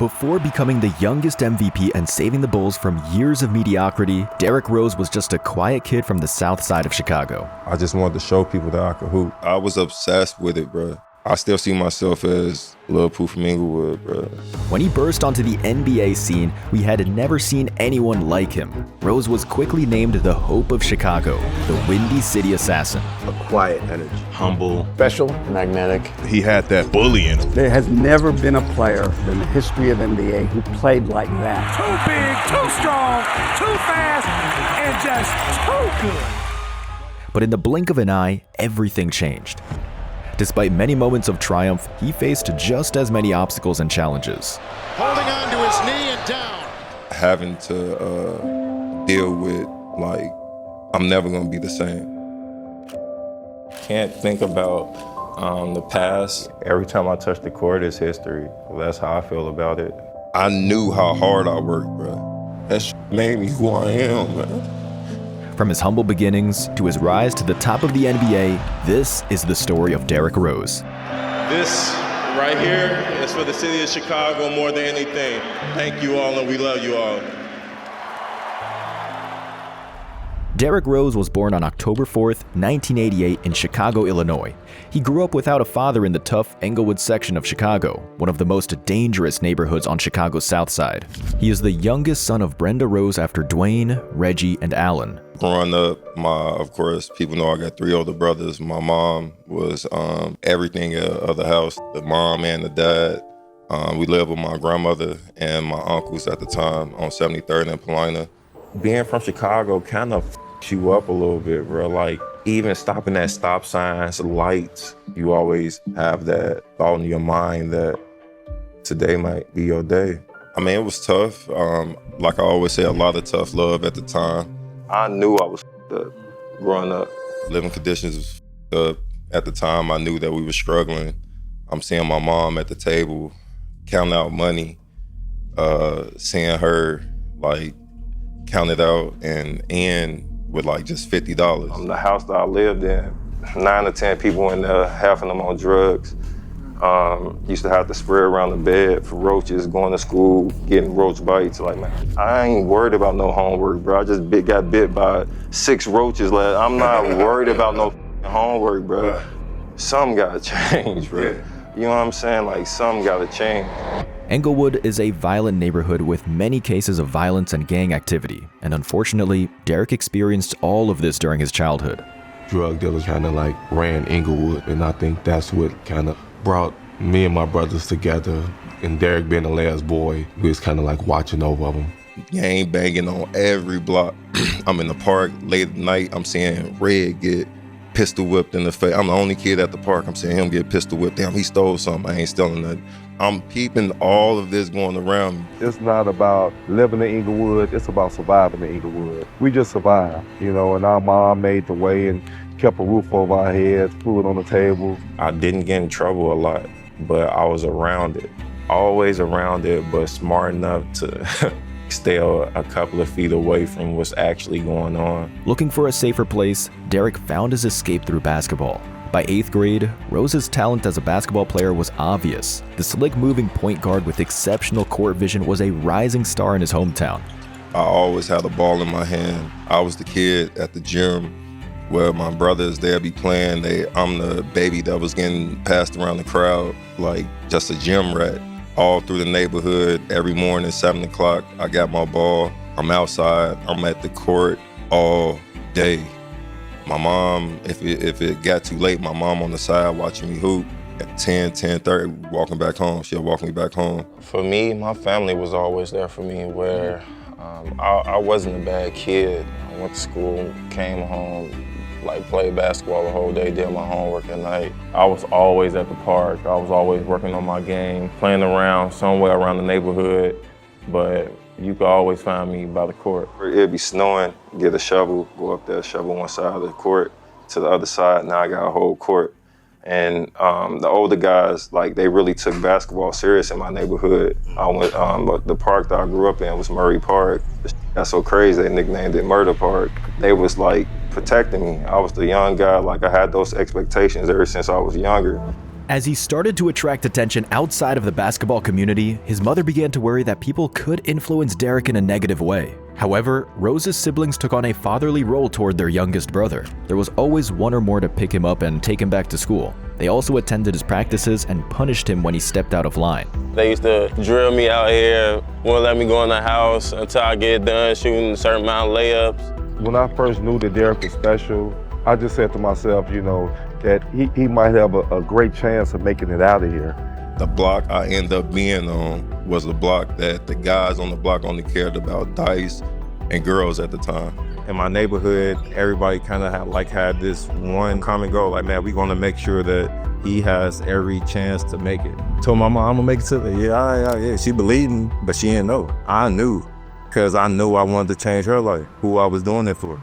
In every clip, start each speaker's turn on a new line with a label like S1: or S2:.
S1: Before becoming the youngest MVP and saving the Bulls from years of mediocrity, Derrick Rose was just a quiet kid from the south side of Chicago.
S2: I just wanted to show people that I could hoop. I was obsessed with it, bro. I still see myself as Lil Pooh from Inglewood, bro.
S1: When he burst onto the NBA scene, we had never seen anyone like him. Rose was quickly named the Hope of Chicago, the Windy City Assassin.
S3: A quiet energy.
S4: Humble.
S5: Special.
S4: Magnetic.
S6: He had that bully in him.
S5: There has never been a player in the history of NBA who played like that.
S7: Too big, too strong, too fast, and just too good.
S1: But in the blink of an eye, everything changed. Despite many moments of triumph, he faced just as many obstacles and challenges.
S8: Holding on to his knee and down.
S2: Having to deal with, like, I'm never gonna be the same. Can't think about the past. Every time I touch the court, it's history. That's how I feel about it. I knew how hard I worked, bro. That made me who I am, man.
S1: From his humble beginnings to his rise to the top of the NBA, this is the story of Derrick Rose.
S9: This right here is for the city of Chicago more than anything. Thank you all, and we love you all.
S1: Derrick Rose was born on October 4th, 1988 in Chicago, Illinois. He grew up without a father in the tough Englewood section of Chicago, one of the most dangerous neighborhoods on Chicago's south side. He is the youngest son of Brenda Rose after Dwayne, Reggie, and Allen.
S2: Growing up, of course, people know I got 3 older brothers. My mom was everything of the house, the mom and the dad. We lived with my grandmother and my uncles at the time on 73rd and Paulina. Being from Chicago kind of f***s you up a little bit, bro. Like, even stopping at stop signs, lights, you always have that thought in your mind that today might be your day. I mean, it was tough. Like I always say, a lot of tough love at the time. I knew I was f***ed up growing up. Living conditions was f***ed up. At the time, I knew that we were struggling. I'm seeing my mom at the table, counting out money, seeing her, like, count it out and end with like just $50. The house that I lived in, 9 to 10 people in there, half of them on drugs. Used to have to spray around the bed for roaches, going to school, getting roach bites. Like, man, I ain't worried about no homework, bro. I just got bit by 6 roaches. Like, I'm not worried about no homework, bro. Something gotta change, bro. You know what I'm saying? Like, something gotta change.
S1: Englewood is a violent neighborhood with many cases of violence and gang activity, and unfortunately, Derrick experienced all of this during his childhood.
S10: Drug dealers kind of like ran Englewood, and I think that's what kind of brought me and my brothers together. And Derrick being the last boy, we was kind of like watching over them.
S2: Gang banging on every block. I'm in the park late at night, I'm seeing Red get pistol whipped in the face. I'm the only kid at the park, I'm seeing him get pistol whipped. Damn, he stole something, I ain't stealing nothing. I'm peeping all of this going around me.
S11: It's not about living in Inglewood, it's about surviving in Inglewood. We just survived, you know, and our mom made the way and kept a roof over our heads, food on the table.
S2: I didn't get in trouble a lot, but I was around it. Always around it, but smart enough to stay a couple of feet away from what's actually going on.
S1: Looking for a safer place, Derrick found his escape through basketball. By 8th grade, Rose's talent as a basketball player was obvious. The slick-moving point guard with exceptional court vision was a rising star in his hometown.
S2: I always had a ball in my hand. I was the kid at the gym where my brothers, they'd be playing. I'm the baby that was getting passed around the crowd, like just a gym rat. All through the neighborhood, every morning, 7 o'clock, I got my ball. I'm outside, I'm at the court all day. My mom, if it got too late, my mom on the side watching me hoop. At 10:30, walking back home, she'll walk me back home. For me, my family was always there for me where I wasn't a bad kid. I went to school, came home, like played basketball the whole day, did my homework at night. I was always at the park. I was always working on my game, playing around somewhere around the neighborhood, but you could always find me by the court. It'd be snowing, get a shovel, go up there, shovel one side of the court to the other side. Now I got a whole court. And the older guys, like, they really took basketball serious in my neighborhood. I went, the park that I grew up in was Murray Park. That's so crazy, they nicknamed it Murder Park. They was like protecting me. I was the young guy, like I had those expectations ever since I was younger.
S1: As he started to attract attention outside of the basketball community, his mother began to worry that people could influence Derrick in a negative way. However, Rose's siblings took on a fatherly role toward their youngest brother. There was always one or more to pick him up and take him back to school. They also attended his practices and punished him when he stepped out of line.
S9: They used to drill me out here, wouldn't let me go in the house until I get done shooting a certain amount of layups.
S11: When I first knew that Derrick was special, I just said to myself, that he might have a great chance of making it out of here.
S2: The block I ended up being on was the block that the guys on the block only cared about dice and girls at the time.
S3: In my neighborhood, everybody kind of had this one common goal, like, man, we're gonna make sure that he has every chance to make it. Told my mom I'm gonna make it to the, yeah. She believed me, but she didn't know. I knew, because I knew I wanted to change her life, who I was doing it for.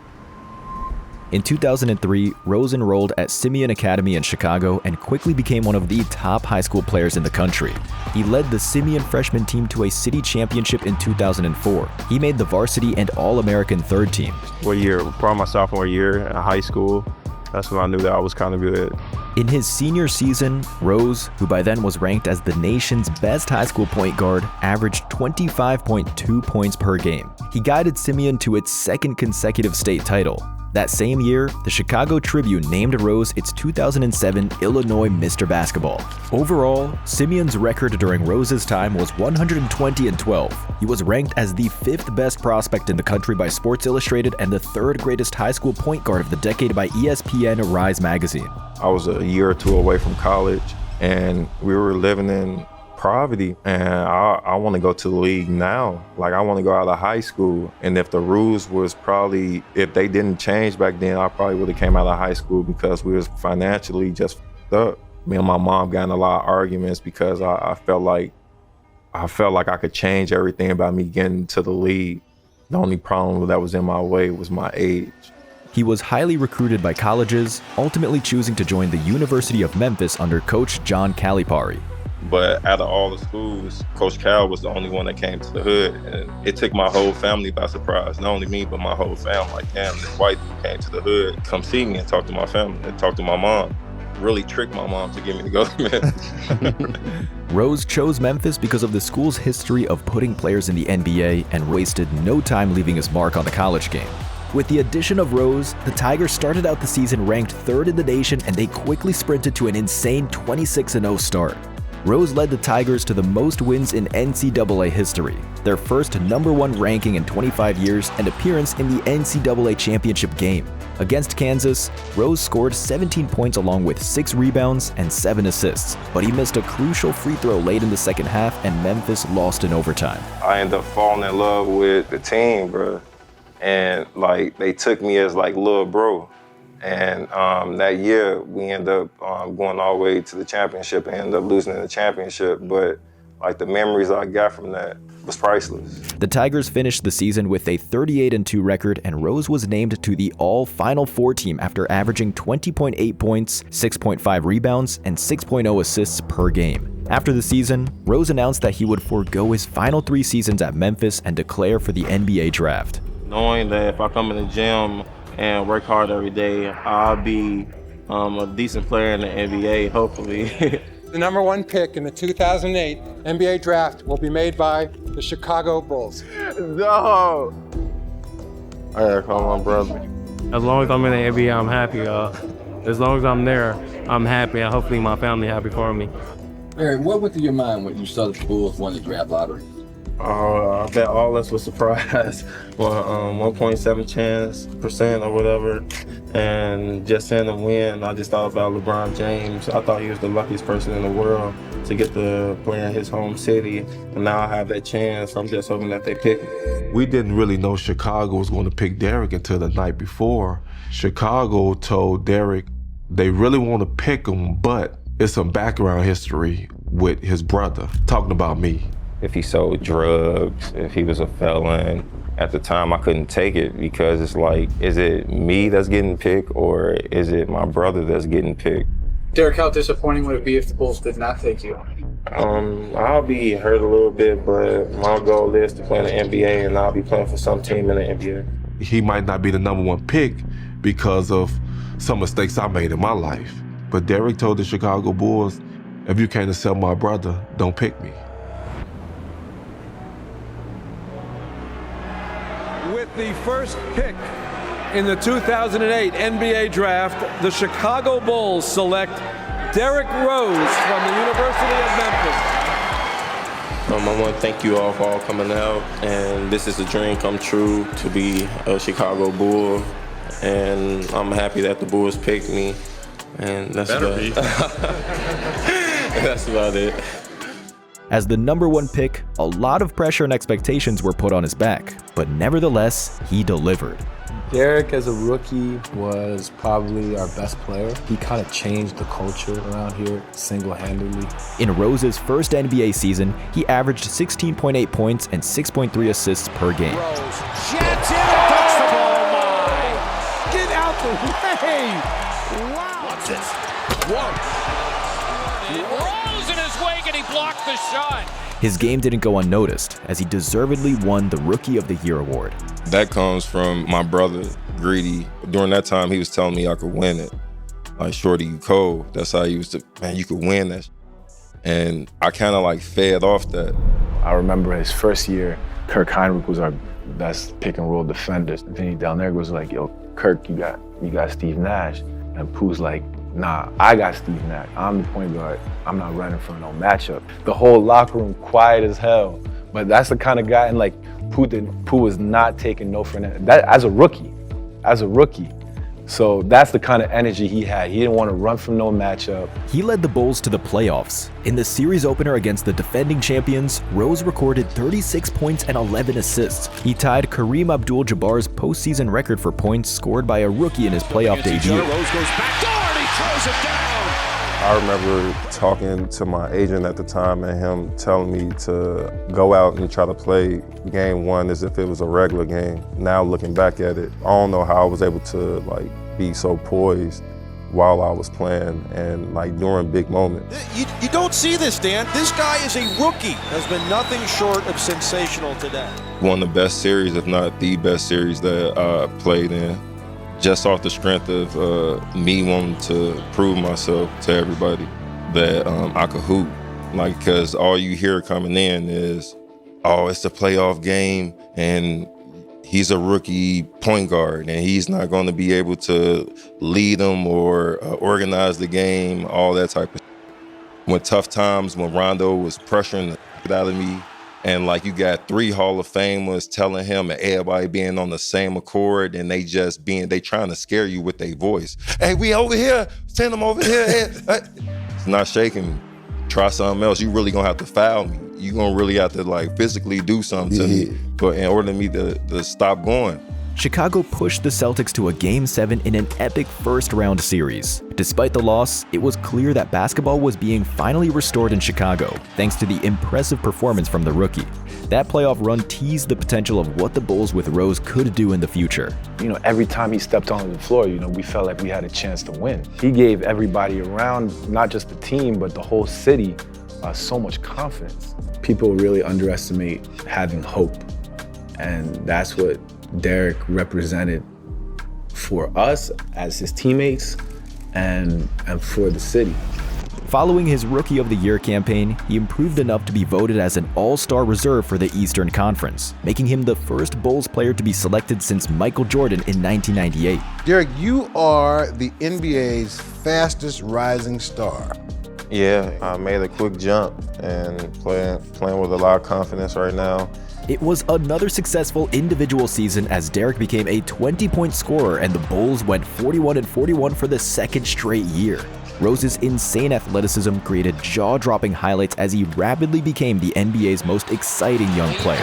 S1: In 2003, Rose enrolled at Simeon Academy in Chicago and quickly became one of the top high school players in the country. He led the Simeon freshman team to a city championship in 2004. He made the varsity and All-American third team.
S3: What year? Probably my sophomore year in high school. That's when I knew that I was kind of good.
S1: In his senior season, Rose, who by then was ranked as the nation's best high school point guard, averaged 25.2 points per game. He guided Simeon to its second consecutive state title. That same year, the Chicago Tribune named Rose its 2007 Illinois Mr. Basketball. Overall, Simeon's record during Rose's time was 120-12. He was ranked as the 5th best prospect in the country by Sports Illustrated and the 3rd greatest high school point guard of the decade by ESPN Rise magazine.
S3: I was a year or two away from college, and we were living in poverty, and I want to go to the league now. Like, I want to go out of high school, and if the rules was probably, if they didn't change back then, I probably would have came out of high school because we was financially just f***ed up. Me and my mom got in a lot of arguments because I felt like I could change everything about me getting to the league. The only problem that was in my way was my age.
S1: He was highly recruited by colleges, ultimately choosing to join the University of Memphis under coach John Calipari.
S2: But out of all the schools, Coach Cal was the only one that came to the hood. And it took my whole family by surprise. Not only me, but my whole family. Like, damn, this white dude came to the hood, come see me and talk to my family and talk to my mom. Really tricked my mom to get me to go to Memphis.
S1: Rose chose Memphis because of the school's history of putting players in the NBA and wasted no time leaving his mark on the college game. With the addition of Rose, the Tigers started out the season ranked 3rd in the nation, and they quickly sprinted to an insane 26-0 start. Rose led the Tigers to the most wins in NCAA history, their first #1 ranking in 25 years and appearance in the NCAA championship game. Against Kansas, Rose scored 17 points along with 6 rebounds and 7 assists, but he missed a crucial free throw late in the second half and Memphis lost in overtime.
S3: I ended up falling in love with the team, bro. And like, they took me as like little bro. And that year, we ended up going all the way to the championship and ended up losing in the championship. But like, the memories I got from that was priceless.
S1: The Tigers finished the season with a 38-2 record, and Rose was named to the All-Final Four team after averaging 20.8 points, 6.5 rebounds, and 6.0 assists per game. After the season, Rose announced that he would forego his final 3 seasons at Memphis and declare for the NBA draft.
S9: Knowing that if I come in the gym and work hard every day, I'll be a decent player in the NBA, hopefully.
S4: The #1 pick in the 2008 NBA draft will be made by the Chicago Bulls.
S3: No! I gotta call my brother.
S6: As long as I'm in the NBA, I'm happy. As long as I'm there, I'm happy, and hopefully my family happy for me.
S12: Eric, what went through your mind when you saw the Bulls won the draft lottery?
S9: I bet all us was surprised. Well, 1.7% or whatever. And just seeing them win, I just thought about LeBron James. I thought he was the luckiest person in the world to get to play in his home city. And now I have that chance. I'm just hoping that they pick me.
S10: We didn't really know Chicago was going to pick Derrick until the night before. Chicago told Derrick they really want to pick him, but it's some background history with his brother, talking about me.
S3: If he sold drugs, if he was a felon. At the time, I couldn't take it because it's like, is it me that's getting picked or is it my brother that's getting picked?
S13: Derrick, how disappointing would it be if the Bulls did not take you?
S9: I'll be hurt a little bit, but my goal is to play in the NBA, and I'll be playing for some team in the NBA.
S10: He might not be the #1 pick because of some mistakes I made in my life. But Derrick told the Chicago Bulls, if you can't accept my brother, don't pick me.
S7: With the first pick in the 2008 NBA Draft, the Chicago Bulls select Derrick Rose from the University of Memphis.
S9: I want to thank you all for all coming out, and this is a dream come true to be a Chicago Bull, and I'm happy that the Bulls picked me, and that's about it. That's about it.
S1: As the #1 pick, a lot of pressure and expectations were put on his back, but nevertheless, he delivered.
S14: Derrick, as a rookie, was probably our best player. He kind of changed the culture around here single-handedly.
S1: In Rose's first NBA season, he averaged 16.8 points and 6.3 assists per game.
S7: Rose jets in and puts the ball. My! Get out the way! Wow!
S8: Watch this. Whoa!
S15: Rose in his wake and he blocked the shot.
S1: His game didn't go unnoticed, as he deservedly won the Rookie of the Year award.
S2: That comes from my brother, Greedy. During that time, he was telling me I could win it. Like, Shorty, you cold. That's how he used to, man, you could win that. And I kind of like fed off that.
S14: I remember his first year, Kirk Heinrich was our best pick and roll defender. Vinny Del Negro was like, yo, Kirk, you got Steve Nash. And Pooh's like, nah, I got Steve Nash. I'm the point guard. I'm not running for no matchup. The whole locker room quiet as hell. But that's the kind of guy, and like Pooh was not taking no for that as a rookie. So that's the kind of energy he had. He didn't want to run from no matchup.
S1: He led the Bulls to the playoffs. In the series opener against the defending champions, Rose recorded 36 points and 11 assists. He tied Kareem Abdul-Jabbar's postseason record for points scored by a rookie in his playoff debut.
S8: Rose goes back door and he throws it down.
S3: I remember talking to my agent at the time and him telling me to go out and try to play game one as if it was a regular game. Now looking back at it, I don't know how I was able to like be so poised while I was playing and like during big moments.
S8: You don't see this, Dan. This guy is a rookie. Has been nothing short of sensational today.
S2: One of the best series, if not the best series that I played in. Just off the strength of me wanting to prove myself to everybody that I could hoop. Like, because all you hear coming in is, oh, it's a playoff game and he's a rookie point guard and he's not going to be able to lead them or organize the game, all that type of shit. When tough times, when Rondo was pressuring the shit out of me, and like you got 3 Hall of Famers telling him and everybody being on the same accord and they trying to scare you with their voice. Hey, we over here, send them over here. It's not shaking me. Try something else. You really gonna have to foul me. You gonna really have to like physically do something to me, but in order for me to stop going.
S1: Chicago pushed the Celtics to a Game 7 in an epic first-round series. Despite the loss, it was clear that basketball was being finally restored in Chicago, thanks to the impressive performance from the rookie. That playoff run teased the potential of what the Bulls with Rose could do in the future.
S14: You know, every time he stepped onto the floor, you know, we felt like we had a chance to win. He gave everybody around, not just the team, but the whole city, so much confidence. People really underestimate having hope, and that's what Derrick represented for us as his teammates and for the city.
S1: Following his Rookie of the Year campaign, he improved enough to be voted as an All-Star reserve for the Eastern Conference, making him the first Bulls player to be selected since Michael Jordan in 1998.
S16: Derrick, you are the NBA's fastest rising star.
S3: Yeah, I made a quick jump and playing with a lot of confidence right now.
S1: It was another successful individual season as Derrick became a 20-point scorer and the Bulls went 41-41 for the second straight year. Rose's insane athleticism created jaw-dropping highlights as he rapidly became the NBA's most exciting young player.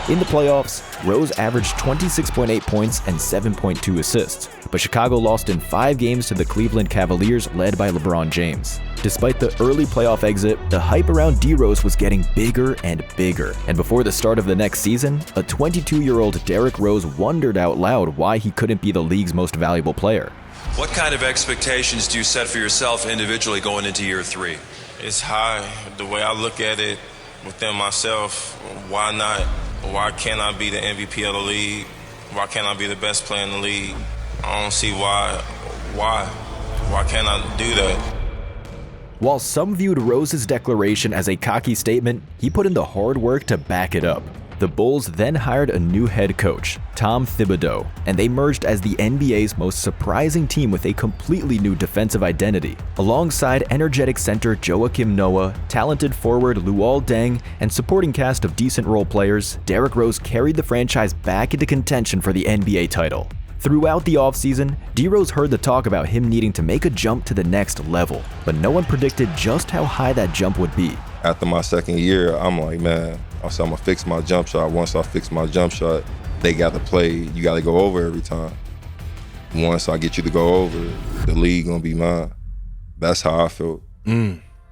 S1: In the playoffs, Rose averaged 26.8 points and 7.2 assists, but Chicago lost in 5 games to the Cleveland Cavaliers led by LeBron James. Despite the early playoff exit, the hype around DRose was getting bigger and bigger, and before the start of the next season, a 22-year-old Derrick Rose wondered out loud why he couldn't be the league's most valuable player.
S17: What kind of expectations do you set for yourself individually going into year 3?
S2: It's high. The way I look at it within myself, why not? Why can't I be the MVP of the league? Why can't I be the best player in the league? I don't see why. Why can't I do that?
S1: While some viewed Rose's declaration as a cocky statement, he put in the hard work to back it up. The Bulls then hired a new head coach, Tom Thibodeau, and they emerged as the NBA's most surprising team with a completely new defensive identity. Alongside energetic center Joakim Noah, talented forward Luol Deng, and supporting cast of decent role players, Derrick Rose carried the franchise back into contention for the NBA title. Throughout the offseason, DRose heard the talk about him needing to make a jump to the next level, but no one predicted just how high that jump would be.
S2: After my second year, I'm like, man, I'm gonna fix my jump shot. Once I fix my jump shot, they got to play. You got to go over every time. Once I get you to go over, the league gonna be mine. That's how I felt.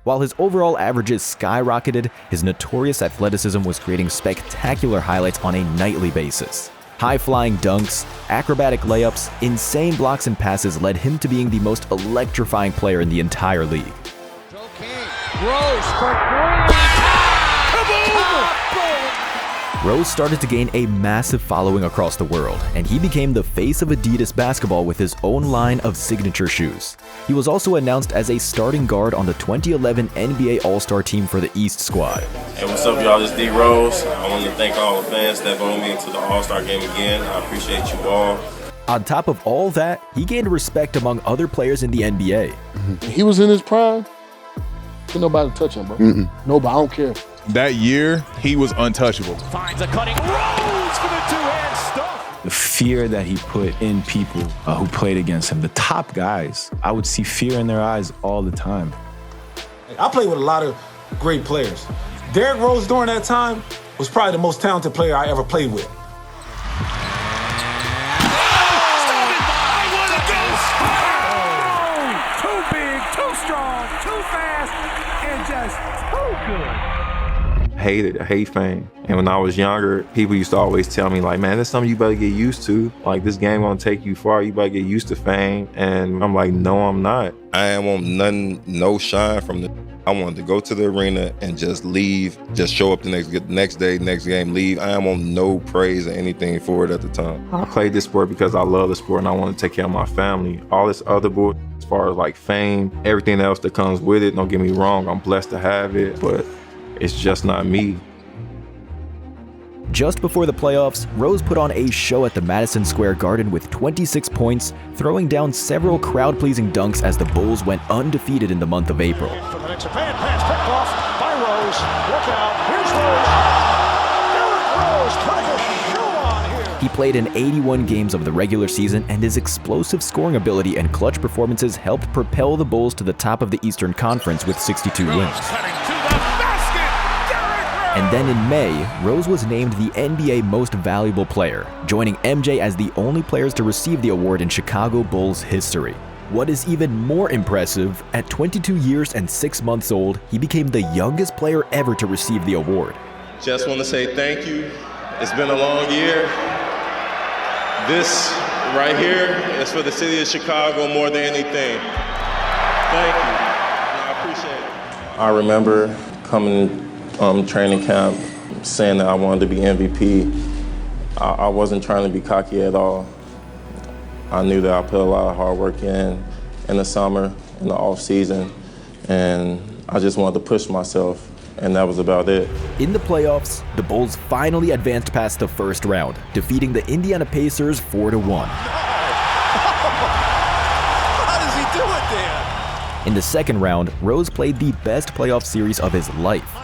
S1: While his overall averages skyrocketed, his notorious athleticism was creating spectacular highlights on a nightly basis. High-flying dunks, acrobatic layups, insane blocks and passes led him to being the most electrifying player in the entire league.
S15: Rose for three.
S1: Rose started to gain a massive following across the world, and he became the face of Adidas basketball with his own line of signature shoes. He was also announced as a starting guard on the 2011 NBA All-Star team for the East squad.
S2: Hey, what's up, y'all? This is DRose. I want to thank all the fans that voted me into the All-Star game again. I appreciate you all.
S1: On top of all that, he gained respect among other players in the NBA.
S17: He was in his prime. Couldn't nobody touch him, bro. Nobody, I don't care.
S18: That year, he was untouchable.
S15: Finds a cutting Rose for the two-hand stuff.
S14: The fear that he put in people who played against him, the top guys, I would see fear in their eyes all the time.
S19: I played with a lot of great players. Derrick Rose during that time was probably the most talented player I ever played with.
S15: Too big, too strong, too fast, and just too good.
S3: Hated a hate fan. And when I was younger, people used to always tell me like, man, that's something you better get used to. Like, this game gonna take you far. You better get used to fame. And I'm like, no, I'm not.
S2: I ain't want nothing, no shine from the. I wanted to go to the arena and just leave, just show up the next day, next game, leave. I ain't want no praise or anything for it at the time.
S3: I played this sport because I love the sport and I want to take care of my family. All this other bull, as far as like fame, everything else that comes with it, don't get me wrong, I'm blessed to have it, but it's just not me.
S1: Just before the playoffs, Rose put on a show at the Madison Square Garden with 26 points, throwing down several crowd-pleasing dunks as the Bulls went undefeated in the month of April.
S15: For the Knicks, a bad pass picked off by Rose. Look out, here's Rose. Derrick Rose, putting a show on here.
S1: He played in 81 games of the regular season, and his explosive scoring ability and clutch performances helped propel the Bulls to the top of the Eastern Conference with 62 wins. And then in May, Rose was named the NBA Most Valuable Player, joining MJ as the only players to receive the award in Chicago Bulls history. What is even more impressive, at 22 years and 6 months old, he became the youngest player ever to receive the award.
S2: Just want to say thank you. It's been a long year. This right here is for the city of Chicago more than anything. Thank you. I appreciate it. I remember coming training camp saying that I wanted to be MVP. I wasn't trying to be cocky at all. I knew that I put a lot of hard work in the summer, in the off season, and I just wanted to push myself, and that was about it.
S1: In the playoffs, the Bulls finally advanced past the first round, defeating the Indiana Pacers 4-1.
S15: How does he do it there?
S1: In the second round, Rose played the best playoff series of his life.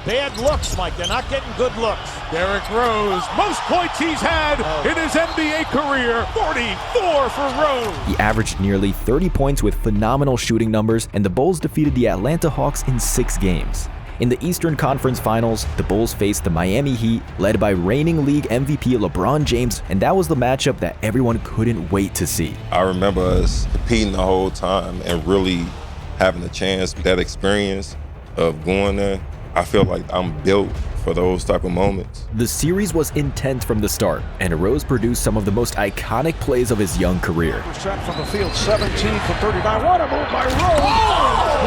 S15: Bad looks, Mike. They're not getting good looks. Derrick Rose, most points he's had in his NBA career, 44 for Rose.
S1: He averaged nearly 30 points with phenomenal shooting numbers, and the Bulls defeated the Atlanta Hawks in 6 games. In the Eastern Conference Finals, the Bulls faced the Miami Heat, led by reigning league MVP LeBron James, and that was the matchup that everyone couldn't wait to see.
S2: I remember us competing the whole time and really having a chance, that experience of going there. I feel like I'm built for those type of moments.
S1: The series was intense from the start, and Rose produced some of the most iconic plays of his young career.
S15: From the field, 17 for 39. What a move by Rose!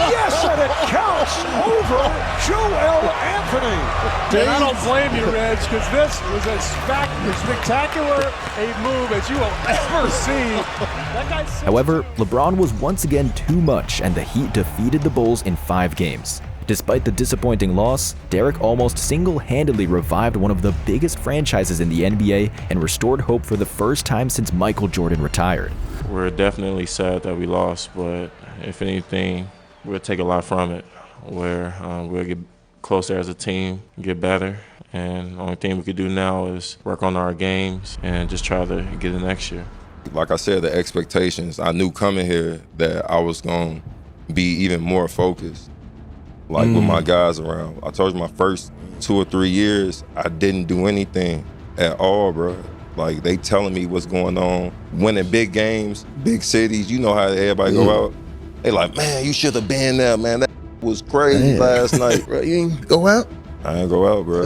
S15: Yes, and it counts over Joel Anthony. And I don't blame you, Reg, because this was as spectacular a move as you will ever see.
S1: However, LeBron was once again too much, and the Heat defeated the Bulls in 5 games. Despite the disappointing loss, Derrick almost single-handedly revived one of the biggest franchises in the NBA and restored hope for the first time since Michael Jordan retired.
S3: We're definitely sad that we lost, but if anything, we'll take a lot from it, where we'll get closer as a team, get better, and the only thing we could do now is work on our games and just try to get it next year.
S2: Like I said, the expectations, I knew coming here that I was going to be even more focused. Like with my guys around. I told you my first 2 or 3 years, I didn't do anything at all, bro. Like they telling me what's going on. Winning big games, big cities, you know how everybody go out. They like, man, you should have been there, man. That was crazy last night, bro. You ain't go out? I ain't go out, bro.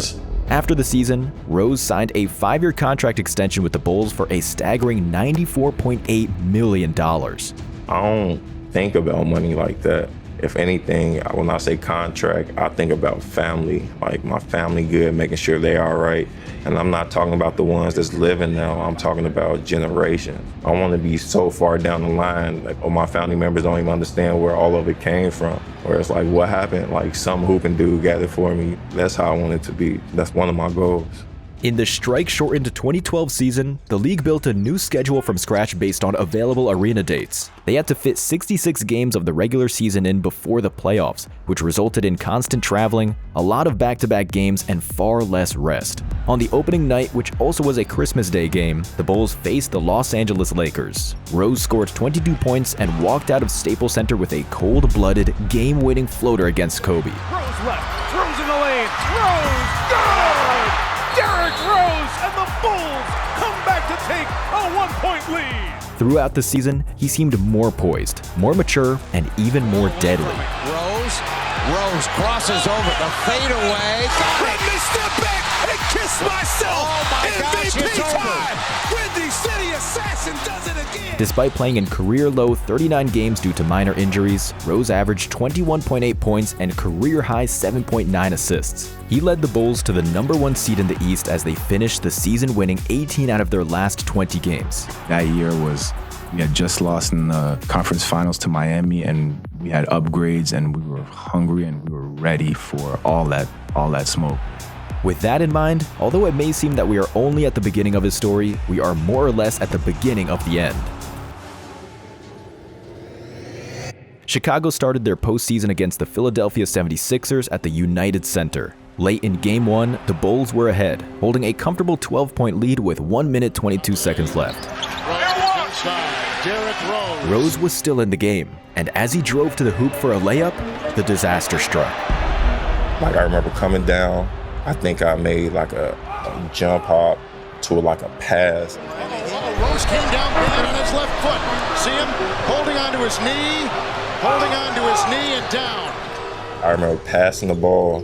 S1: After the season, Rose signed a 5-year contract extension with the Bulls for a staggering $94.8 million.
S3: I don't think about money like that. If anything, when I say contract, I think about family, like my family good, making sure they all right. And I'm not talking about the ones that's living now, I'm talking about generations. I want to be so far down the line, like, my family members don't even understand where all of it came from. Where it's like, what happened? Like some hooping dude gathered for me. That's how I want it to be. That's one of my goals.
S1: In the strike-shortened 2012 season, the league built a new schedule from scratch based on available arena dates. They had to fit 66 games of the regular season in before the playoffs, which resulted in constant traveling, a lot of back-to-back games, and far less rest. On the opening night, which also was a Christmas Day game, the Bulls faced the Los Angeles Lakers. Rose scored 22 points and walked out of Staples Center with a cold-blooded, game-winning floater against Kobe.
S15: Rose left, throws in the lane, Rose, good! Derrick Rose and the Bulls come back to take a 1-point lead.
S1: Throughout the season, he seemed more poised, more mature, and even more deadly.
S20: Rose crosses over the fadeaway.
S15: Let me step back and kiss myself.
S20: Oh my
S15: MVP
S20: gosh, it's
S15: time. Windy City Assassin does it again.
S1: Despite playing in career-low 39 games due to minor injuries, Rose averaged 21.8 points and career-high 7.9 assists. He led the Bulls to the #1 seed in the East as they finished the season winning 18 out of their last 20 games.
S14: That year we had just lost in the conference finals to Miami, and we had upgrades, and we were hungry, and we were ready for all that smoke.
S1: With that in mind, although it may seem that we are only at the beginning of his story, we are more or less at the beginning of the end. Chicago started their postseason against the Philadelphia 76ers at the United Center. Late in Game 1, the Bulls were ahead, holding a comfortable 12-point lead with 1 minute 22 seconds left. Rose was still in the game, and as he drove to the hoop for a layup, the disaster struck.
S3: Like I remember coming down, I think I made like a jump hop to like a pass.
S15: Rose came down bad on his left foot. See him holding onto his knee and down.
S3: I remember passing the ball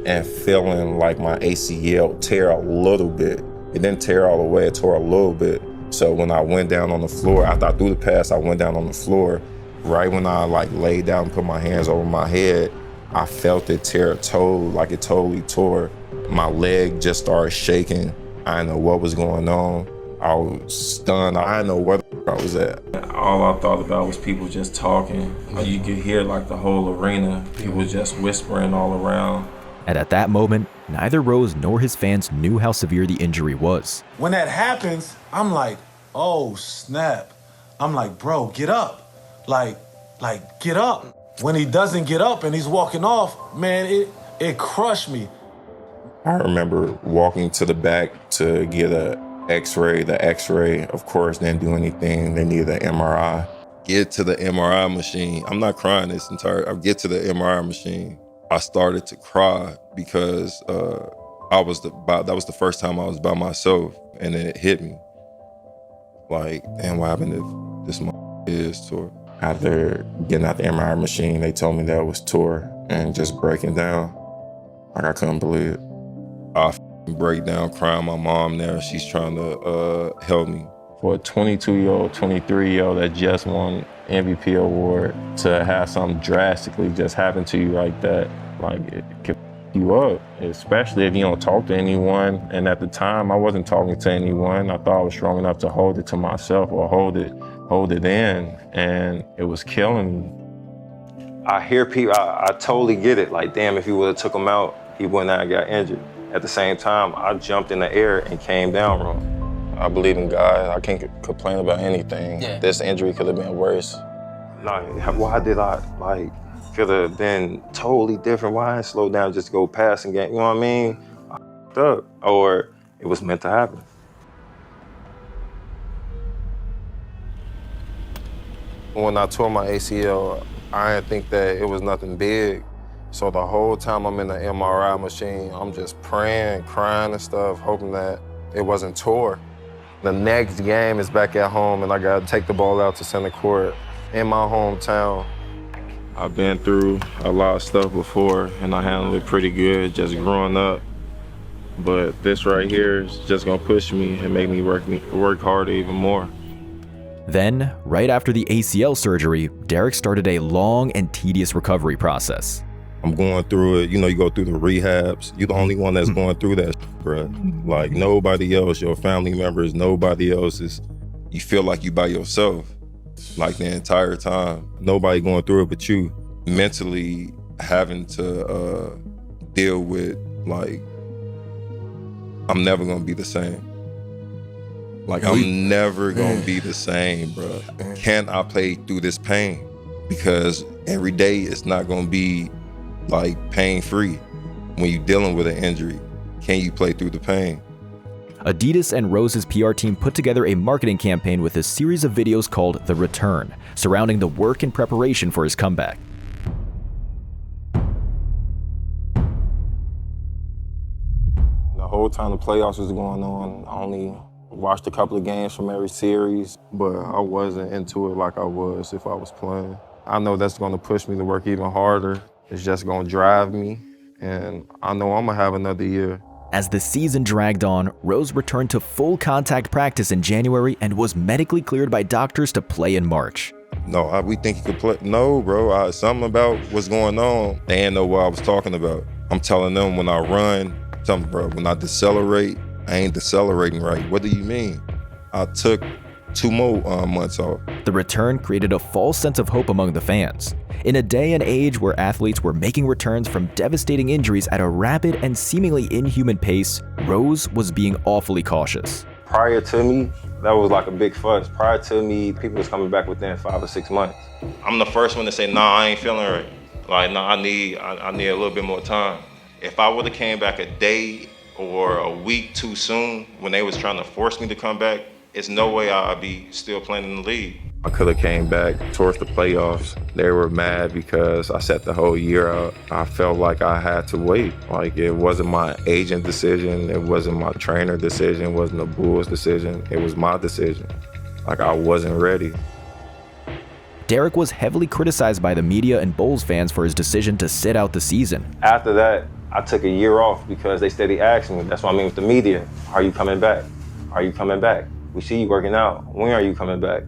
S3: and feeling like my ACL tear a little bit. It didn't tear all the way, it tore a little bit. So when I went down on the floor, after I threw the pass, I went down on the floor. Right when I like laid down and put my hands over my head, I felt it tear a toe, like it totally tore. My leg just started shaking. I didn't know what was going on. I was stunned. I didn't know where I was at. All I thought about was people just talking. You could hear like the whole arena. People just whispering all around.
S1: And at that moment, neither Rose nor his fans knew how severe the injury was.
S19: When that happens, I'm like, oh snap. I'm like, bro, get up. Like get up. When he doesn't get up and he's walking off, man, it crushed me.
S3: I remember walking to the back to get a X-ray. The X-ray, of course, didn't do anything. They needed an MRI.
S2: Get to the MRI machine. I'm not crying this entire. I get to the MRI machine. I started to cry because that was the first time I was by myself, and then it hit me. Like, damn, what happened if this is tore?
S3: After getting out the MRI machine, they told me that it was tore and just breaking down. Like, I couldn't believe it.
S2: I break down crying. My mom there, she's trying to help me.
S3: for a 22-year-old, 23-year-old that just won MVP award to have something drastically just happen to you like that, like it could you up, especially if you don't talk to anyone. And at the time, I wasn't talking to anyone. I thought I was strong enough to hold it to myself or hold it in, and it was killing me. I hear people, I totally get it. Like, damn, if he would have took him out, he wouldn't have got injured. At the same time, I jumped in the air and came down wrong.
S9: I believe in God. I can't complain about anything.
S3: Yeah.
S9: This injury could have been worse.
S3: Like, why did I, could have been totally different. Why I didn't slow down just to go past and get, you know what I mean? I f***ed up, or it was meant to happen.
S9: When I tore my ACL, I didn't think that it was nothing big. So the whole time I'm in the MRI machine, I'm just praying, crying and stuff, hoping that it wasn't tore. The next game is back at home and I gotta take the ball out to center court in my hometown.
S3: I've been through a lot of stuff before and I handled it pretty good just growing up. But this right here is just gonna push me and make me work harder even more.
S1: Then, right after the ACL surgery, Derrick started a long and tedious recovery process.
S2: I'm going through it, you know, you go through the rehabs. You're the only one that's going through that, bro. Like nobody else, your family members, nobody else is, you feel like you by yourself. Like the entire time, nobody going through it but you. Mentally having to deal with, like, I'm never gonna be the same. Like, I'm never gonna be the same, bro. Can I play through this pain? Because every day it's not gonna be, like, pain-free. When you're dealing with an injury, can you play through the pain?
S1: Adidas and Rose's PR team put together a marketing campaign with a series of videos called The Return, surrounding the work and preparation for his comeback.
S9: The whole time the playoffs was going on, I only watched a couple of games from every series, but I wasn't into it like I was if I was playing. I know that's gonna push me to work even harder. It's just gonna drive me, and I know I'm gonna have another year.
S1: As the season dragged on, Rose returned to full contact practice in January and was medically cleared by doctors to play in March.
S2: No, we think he could play. No, bro, something about what's going on. They didn't know what I was talking about. I'm telling them when I run, something, bro, when I decelerate, I ain't decelerating right. What do you mean? I took 2 more months off.
S1: The return created a false sense of hope among the fans. In a day and age where athletes were making returns from devastating injuries at a rapid and seemingly inhuman pace, Rose was being awfully cautious.
S3: Prior to me, that was like a big fuss. Prior to me, people was coming back within 5 or 6 months. I'm the first one to say, nah, I ain't feeling right. Like, nah, I need a little bit more time. If I would've came back a day or a week too soon when they was trying to force me to come back, it's no way I'd be still playing in the league. I could have came back towards the playoffs. They were mad because I set the whole year out. I felt like I had to wait. Like, it wasn't my agent decision. It wasn't my trainer decision. It wasn't the Bulls' decision. It was my decision. Like, I wasn't ready.
S1: Derrick was heavily criticized by the media and Bulls fans for his decision to sit out the season.
S3: After that, I took a year off because they steady asking me. That's what I mean with the media. Are you coming back? Are you coming back? We see you working out. When are you coming back?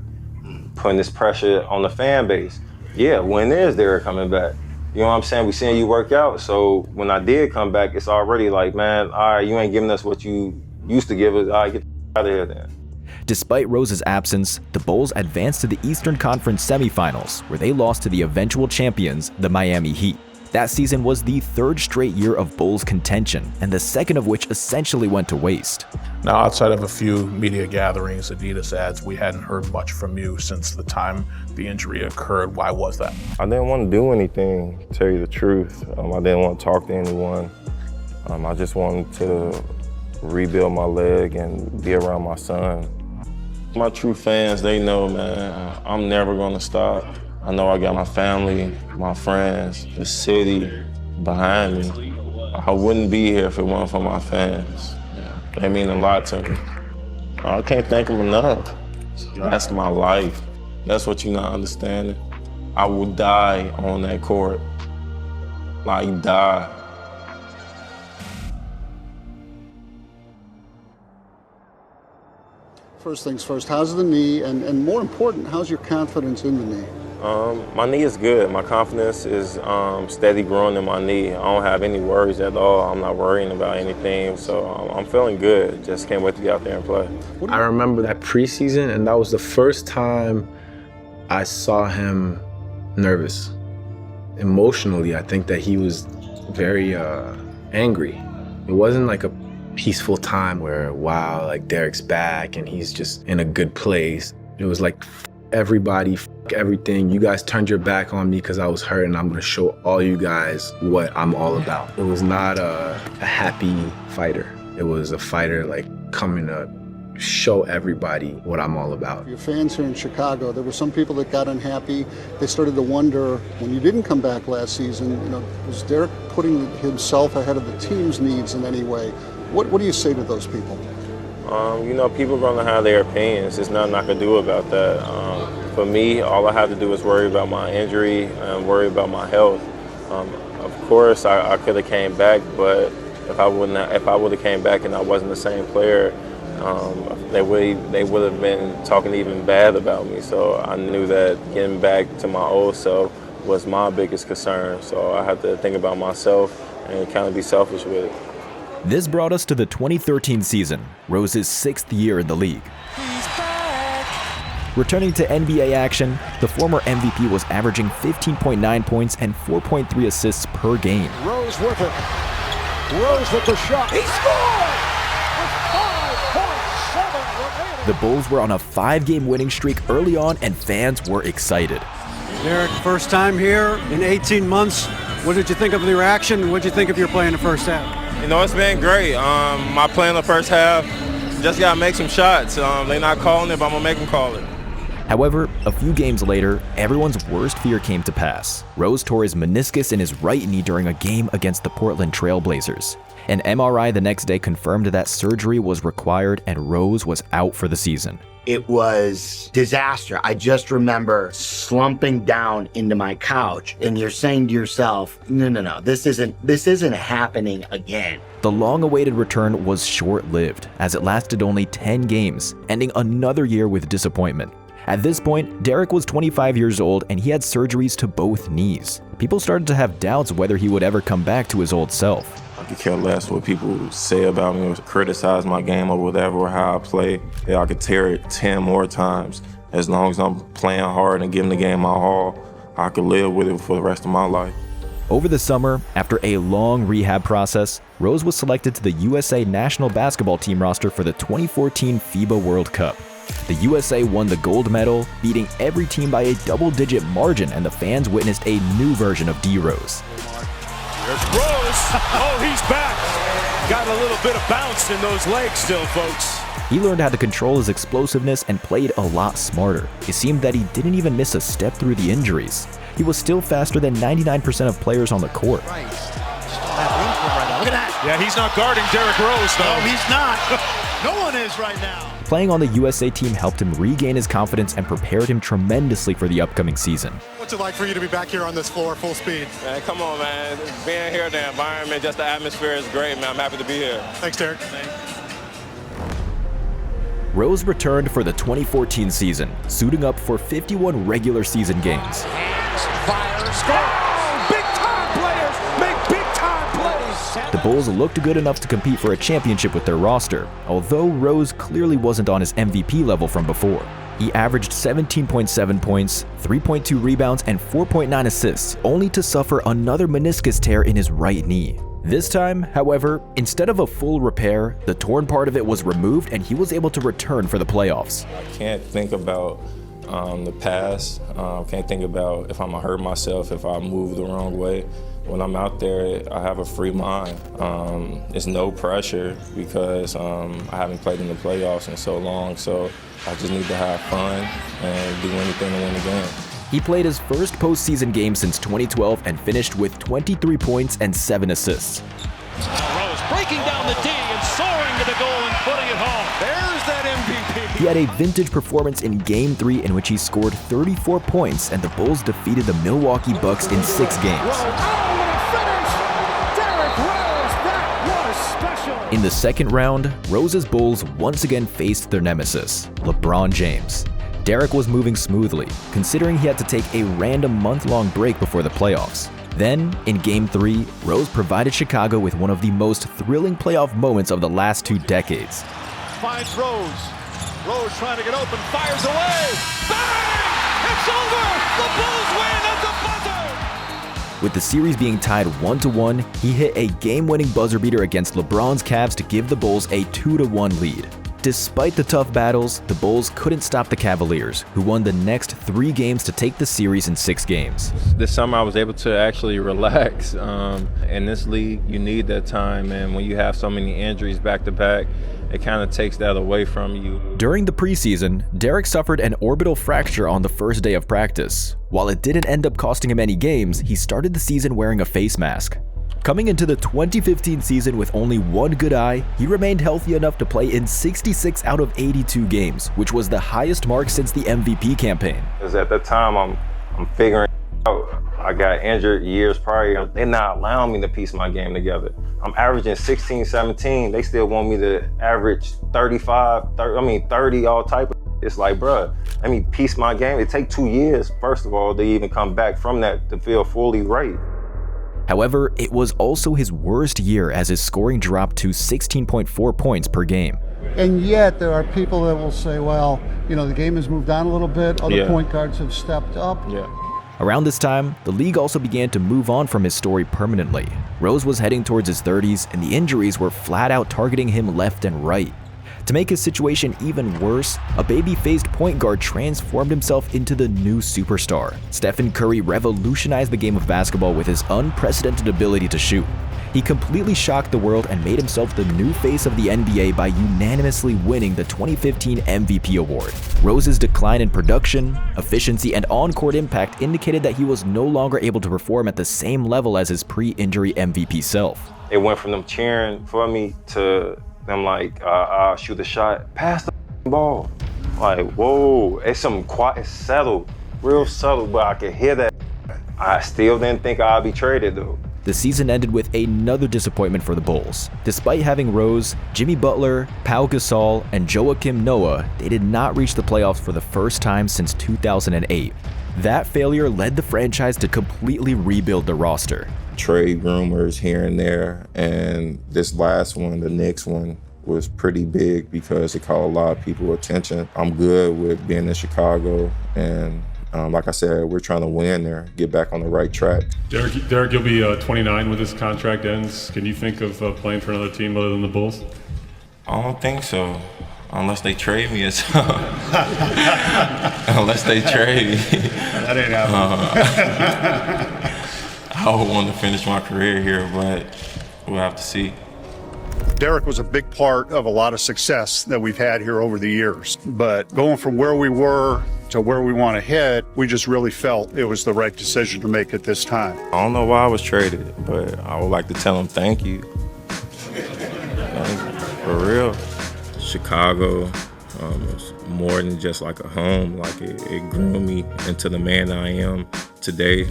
S3: Putting this pressure on the fan base. Yeah, when is Derrick coming back? You know what I'm saying? We seeing you work out. So when I did come back, it's already like, man, all right, you ain't giving us what you used to give us. All right, get out of here then.
S1: Despite Rose's absence, the Bulls advanced to the Eastern Conference semifinals, where they lost to the eventual champions, the Miami Heat. That season was the 3rd straight year of Bulls contention, and the 2nd of which essentially went to waste.
S21: Now, outside of a few media gatherings, Adidas ads, we hadn't heard much from you since the time the injury occurred. Why was that?
S3: I didn't want to do anything, to tell you the truth. I didn't want to talk to anyone. I just wanted to rebuild my leg and be around my son. My true fans, they know, man, I'm never going to stop. I know I got my family, my friends, the city behind me. I wouldn't be here if it weren't for my fans. They mean a lot to me. I can't thank them enough. That's my life. That's what you're not understanding. I will die on that court. Like, die.
S5: First things first, how's the knee? And more important, how's your confidence in the knee?
S3: My knee is good. My confidence is steady growing in my knee. I don't have any worries at all. I'm not worrying about anything, so I'm feeling good. Just can't wait to get out there and play.
S14: I remember that preseason, and that was the first time I saw him nervous. Emotionally, I think that he was very angry. It wasn't like a peaceful time where, wow, like Derrick's back and he's just in a good place. It was like, everybody, everything. You guys turned your back on me because I was hurt, and I'm gonna show all you guys what I'm all about. It was not a happy fighter. It was a fighter like coming to show everybody what I'm all about.
S5: Your fans here in Chicago, there were some people that got unhappy. They started to wonder, when you didn't come back last season, was Derrick putting himself ahead of the team's needs in any way? What do you say to those people?
S3: People are gonna have their opinions. There's nothing I can do about that. For me, all I have to do is worry about my injury and worry about my health. Of course, I could have came back, but if I would have came back and I wasn't the same player, they would have been talking even bad about me. So I knew that getting back to my old self was my biggest concern. So I had to think about myself and kind of be selfish with it.
S1: This brought us to the 2013 season, Rose's 6th year in the league. Returning to NBA action, the former MVP was averaging 15.9 points and 4.3 assists per game.
S15: Rose with it. Rose with the shot. He scored! With 5.7 remaining.
S1: The Bulls were on a 5-game winning streak early on, and fans were excited.
S22: Derrick, first time here in 18 months. What did you think of the reaction? What did you think of your play in the first half?
S3: It's been great. My play in the first half, just got to make some shots. They're not calling it, but I'm going to make them call it.
S1: However, a few games later, everyone's worst fear came to pass. Rose tore his meniscus in his right knee during a game against the Portland Trail Blazers. An MRI the next day confirmed that surgery was required and Rose was out for the season.
S23: It was disaster. I just remember slumping down into my couch, and you're saying to yourself, no, this isn't happening again.
S1: The long-awaited return was short-lived, as it lasted only 10 games, ending another year with disappointment. At this point, Derrick was 25 years old and he had surgeries to both knees. People started to have doubts whether he would ever come back to his old self.
S3: I could care less what people say about me or criticize my game or whatever, or how I play. I could tear it 10 more times. As long as I'm playing hard and giving the game my all, I could live with it for the rest of my life.
S1: Over the summer, after a long rehab process, Rose was selected to the USA national basketball team roster for the 2014 FIBA World Cup. The USA won the gold medal, beating every team by a double-digit margin, and the fans witnessed a new version of DRose.
S15: There's Rose. Oh, he's back. Got a little bit of bounce in those legs still, folks.
S1: He learned how to control his explosiveness and played a lot smarter. It seemed that he didn't even miss a step through the injuries. He was still faster than 99% of players on the court.
S8: Right. Look at that.
S15: Yeah, he's not guarding Derrick Rose, though.
S8: No, he's not. No one is right now.
S1: Playing on the USA team helped him regain his confidence and prepared him tremendously for the upcoming season.
S15: What's it like for you to be back here on this floor, full speed?
S3: Man, come on, man. Being here, the environment, just the atmosphere is great, man. I'm happy to be here.
S15: Thanks, Derrick.
S1: Rose returned for the 2014 season, suiting up for 51 regular season games.
S15: Fire, score! Big-time players make big-time plays!
S1: The Bulls looked good enough to compete for a championship with their roster, although Rose clearly wasn't on his MVP level from before. He averaged 17.7 points, 3.2 rebounds, and 4.9 assists, only to suffer another meniscus tear in his right knee. This time, however, instead of a full repair, the torn part of it was removed and he was able to return for the playoffs.
S3: I can't think about the past. Can't think about if I'm gonna hurt myself, if I move the wrong way. When I'm out there, I have a free mind. It's no pressure because I haven't played in the playoffs in so long, so I just need to have fun and do anything to win the game.
S1: He played his first postseason game since 2012 and finished with 23 points and 7 assists.
S15: Rose breaking down the D and soaring to the goal and putting it home. There's that MVP.
S1: He had a vintage performance in Game 3 in which he scored 34 points and the Bulls defeated the Milwaukee Bucks in 6 games.
S15: Oh, what a finish! Derrick Rose, that was special!
S1: In the second round, Rose's Bulls once again faced their nemesis, LeBron James. Derrick was moving smoothly, considering he had to take a random month-long break before the playoffs. Then, in Game 3, Rose provided Chicago with one of the most thrilling playoff moments of the last 2 decades.
S15: Finds Rose. Rose trying to get open, fires away. Bang! It's over! The Bulls win at the buzzer!
S1: With the series being tied 1-1, he hit a game-winning buzzer beater against LeBron's Cavs to give the Bulls a 2-1 lead. Despite the tough battles, the Bulls couldn't stop the Cavaliers, who won the next 3 games to take the series in 6 games.
S3: This summer I was able to actually relax. In this league, you need that time, and when you have so many injuries back-to-back, it kind of takes that away from you.
S1: During the preseason, Derrick suffered an orbital fracture on the first day of practice. While it didn't end up costing him any games, he started the season wearing a face mask. Coming into the 2015 season with only one good eye, he remained healthy enough to play in 66 out of 82 games, which was the highest mark since the MVP campaign.
S3: Because at that time, I'm figuring out. I got injured years prior. They're not allowing me to piece my game together. I'm averaging 16, 17. They still want me to average 30 all type of. It's like, bruh, let me piece my game. It takes 2 years, first of all, to even come back from that to feel fully right.
S1: However, it was also his worst year as his scoring dropped to 16.4 points per game.
S5: And yet there are people that will say, well, the game has moved on a little bit. Other point guards have stepped up.
S1: Around this time, the league also began to move on from his story permanently. Rose was heading towards his 30s, and the injuries were flat out targeting him left and right. To make his situation even worse, a baby-faced point guard transformed himself into the new superstar. Stephen Curry revolutionized the game of basketball with his unprecedented ability to shoot. He completely shocked the world and made himself the new face of the NBA by unanimously winning the 2015 MVP award. Rose's decline in production, efficiency, and on-court impact indicated that he was no longer able to perform at the same level as his pre-injury MVP self.
S3: It went from them cheering for me to them like, I'll shoot a shot, pass the ball. Like, whoa, it's something quiet, it's settled, real subtle, but I could hear that. I still didn't think I'd be traded though.
S1: The season ended with another disappointment for the Bulls. Despite having Rose, Jimmy Butler, Pau Gasol, and Joakim Noah, they did not reach the playoffs for the first time since 2008. That failure led the franchise to completely rebuild the roster.
S3: Trade rumors here and there, and this last one, the Knicks one, was pretty big because it caught a lot of people's attention. I'm good with being in Chicago, and like I said, we're trying to win there, get back on the right track.
S4: Derrick, you'll be 29 when this contract ends. Can you think of playing for another team other than the Bulls?
S3: I don't think so, unless they trade me or something. Unless they trade me.
S15: That ain't happening.
S3: I would want to finish my career here, but we'll have to see.
S6: Derrick was a big part of a lot of success that we've had here over the years. But going from where we were to where we want to head, we just really felt it was the right decision to make at this time.
S3: I don't know why I was traded, but I would like to tell him thank you. For real. Chicago was more than just like a home. Like it grew me into the man I am today.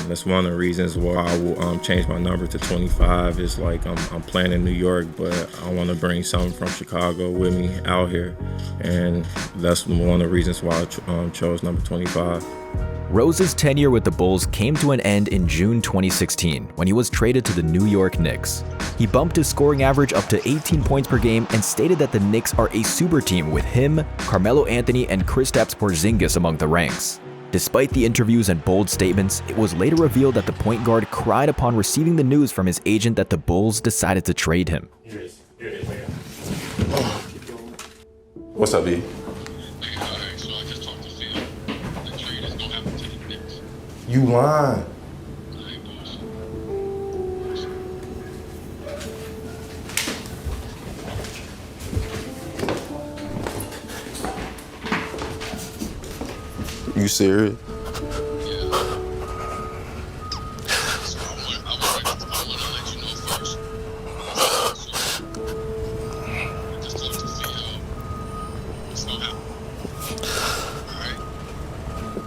S3: That's one of the reasons why I will change my number to 25. It's like I'm playing in New York, but I want to bring something from Chicago with me out here, and that's one of the reasons why I chose number 25.
S1: Rose's tenure with the Bulls came to an end in June 2016 when he was traded to the New York Knicks. He bumped his scoring average up to 18 points per game and stated that the Knicks are a super team with him, Carmelo Anthony, and Kristaps Porzingis among the ranks. Despite the interviews and bold statements, it was later revealed that the point guard cried upon receiving the news from his agent that the Bulls decided to trade him.
S3: What's up, B? You lying. You serious?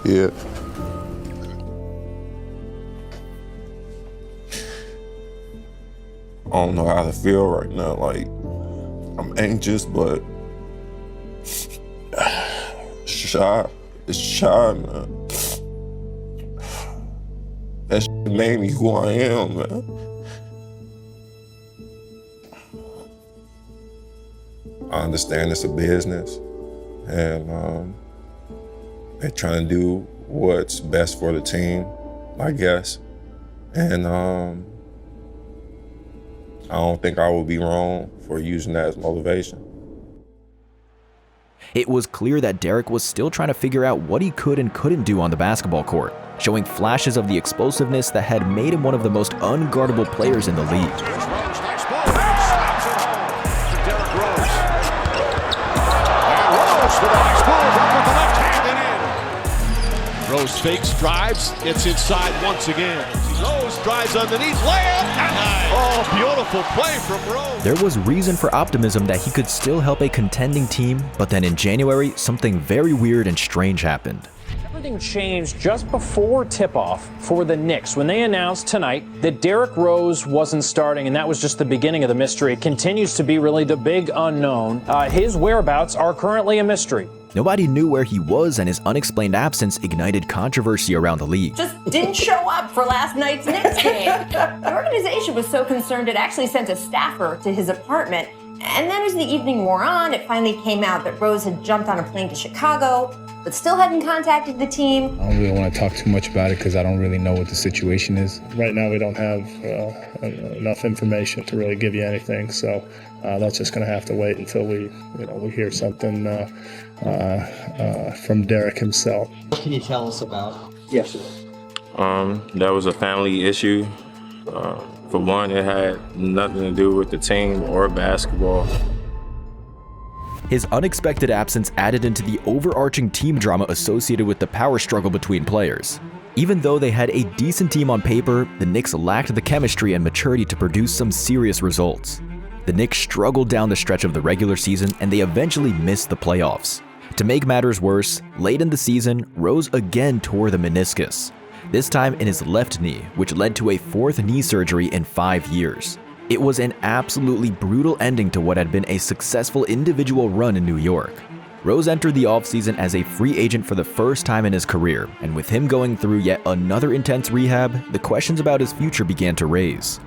S3: Yeah. don't know how to feel right now. Like, I'm anxious, but shy. It's shy, man. That shit made me who I am, man. I understand it's a business, and they're trying to do what's best for the team, I guess. And I don't think I would be wrong for using that as motivation.
S1: It was clear that Derrick was still trying to figure out what he could and couldn't do on the basketball court, showing flashes of the explosiveness that had made him one of the most unguardable players in the league.
S15: Rose fakes, drives, it's inside once again. Rose drives underneath, layup! Oh, beautiful play from Rose.
S1: There was reason for optimism that he could still help a contending team, but then in January, something very weird and strange happened.
S11: Everything changed just before tip-off for the Knicks when they announced tonight that Derrick Rose wasn't starting, and that was just the beginning of the mystery. It continues to be really the big unknown. His whereabouts are currently a mystery.
S1: Nobody knew where he was, and his unexplained absence ignited controversy around the league.
S12: Just didn't show up for last night's Knicks game. The organization was so concerned it actually sent a staffer to his apartment. And then as the evening wore on, it finally came out that Rose had jumped on a plane to Chicago, but still hadn't contacted the team.
S13: I don't really want to talk too much about it because I don't really know what the situation is.
S24: Right now we don't have enough information to really give you anything, so that's just going to have to wait until we hear something from Derrick himself.
S25: What can you tell us about yesterday?
S9: That was a family issue. For one, it had nothing to do with the team or basketball.
S1: His unexpected absence added into the overarching team drama associated with the power struggle between players. Even though they had a decent team on paper, the Knicks lacked the chemistry and maturity to produce some serious results. The Knicks struggled down the stretch of the regular season, and they eventually missed the playoffs. To make matters worse, late in the season, Rose again tore the meniscus, this time in his left knee, which led to a fourth knee surgery in 5 years. It was an absolutely brutal ending to what had been a successful individual run in New York. Rose entered the offseason as a free agent for the first time in his career, and with him going through yet another intense rehab, the questions about his future began to raise.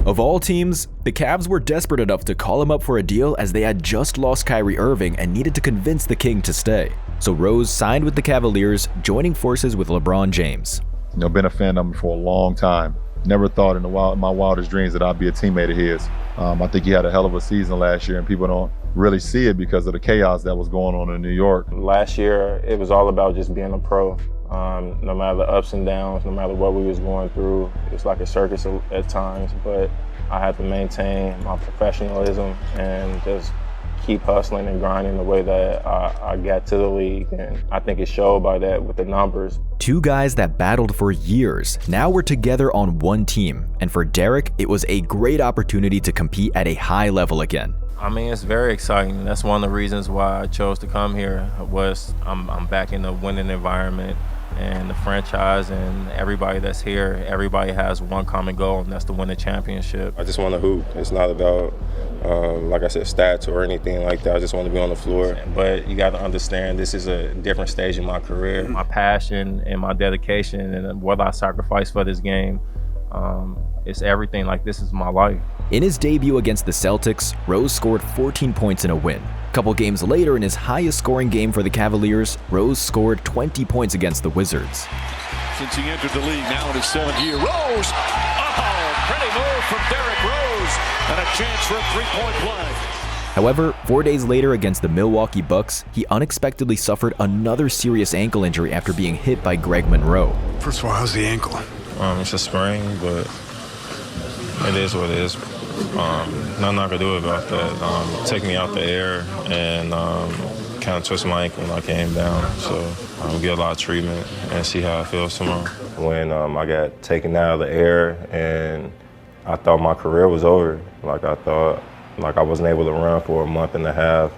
S1: Of all teams, the Cavs were desperate enough to call him up for a deal as they had just lost Kyrie Irving and needed to convince the King to stay. So Rose signed with the Cavaliers, joining forces with LeBron James.
S26: Been a fan of him for a long time. Never thought in my wildest dreams that I'd be a teammate of his. I think he had a hell of a season last year, and people don't really see it because of the chaos that was going on in New York.
S9: Last year, it was all about just being a pro. No matter the ups and downs, no matter what we was going through, it's like a circus at times, but I had to maintain my professionalism and just keep hustling and grinding the way that I got to the league, and I think it showed by that with the numbers.
S1: Two guys that battled for years now were together on one team, and for Derrick, it was a great opportunity to compete at a high level again.
S9: I mean, it's very exciting. That's one of the reasons why I chose to come here. Was I'm back in the winning environment, and the franchise and everybody that's here, everybody has one common goal, and that's to win the championship.
S2: I just want to hoop. It's not about, like I said, stats or anything like that. I just want to be on the floor.
S9: But you got to understand, this is a different stage in my career. My passion and my dedication and what I sacrifice for this game, it's everything. Like, this is my life.
S1: In his debut against the Celtics, Rose scored 14 points in a win. A couple games later, in his highest scoring game for the Cavaliers, Rose scored 20 points against the Wizards.
S15: Since he entered the league, now in his 7th year, Rose! Oh, pretty move from Derrick Rose, and a chance for a three-point play.
S1: However, 4 days later against the Milwaukee Bucks, he unexpectedly suffered another serious ankle injury after being hit by Greg Monroe.
S27: First of all, how's the ankle?
S9: It's a sprain, but it is what it is. Nothing I could do about that. Take me out the air and kind of twist my ankle when I came down. So get a lot of treatment and see how it feels tomorrow. When I got taken out of the air and I thought my career was over. Like, I thought I wasn't able to run for a month and a half.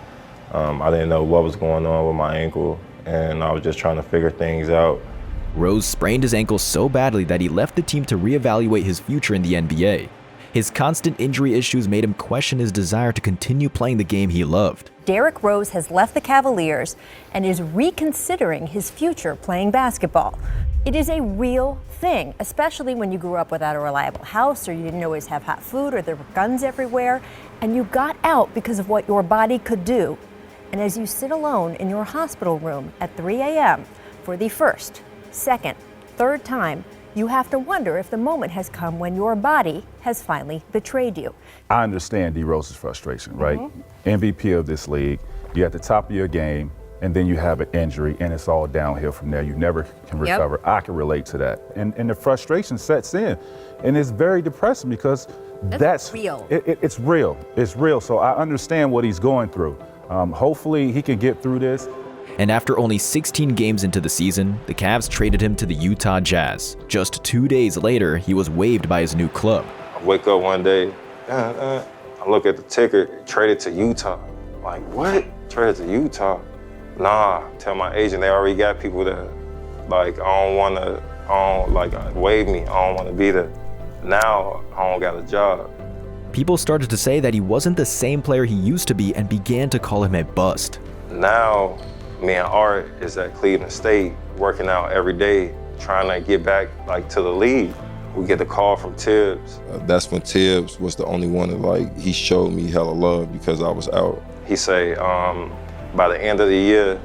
S9: I didn't know what was going on with my ankle, and I was just trying to figure things out.
S1: Rose sprained his ankle so badly that he left the team to reevaluate his future in the NBA. His constant injury issues made him question his desire to continue playing the game he loved.
S12: Derrick Rose has left the Cavaliers and is reconsidering his future playing basketball. It is a real thing, especially when you grew up without a reliable house, or you didn't always have hot food, or there were guns everywhere, and you got out because of what your body could do. And as you sit alone in your hospital room at 3 a.m. for the first, second, third time, you have to wonder if the moment has come when your body has finally betrayed you.
S7: I understand DRose's frustration, right? MVP of this league, you're at the top of your game, and then you have an injury, and it's all downhill from there. You never can recover. I can relate to that. And the frustration sets in, and it's very depressing because that's
S12: real.
S7: It's real. It's real. So I understand what he's going through. Hopefully he can get through this.
S1: And after only 16 games into the season, the Cavs traded him to the Utah Jazz. Just 2 days later, he was waived by his new club.
S3: I wake up one day, I look at the ticket, traded to Utah. Like, what? Traded to Utah? Nah, tell my agent they already got people that, like, waive me. I don't want to be there. Now, I don't got a job.
S1: People started to say that he wasn't the same player he used to be and began to call him a bust.
S3: Now, me and Art is at Cleveland State working out every day, trying to get back to the league. We get the call from Tibbs.
S2: That's when Tibbs was the only one that he showed me hella love because I was out.
S3: He say, by the end of the year,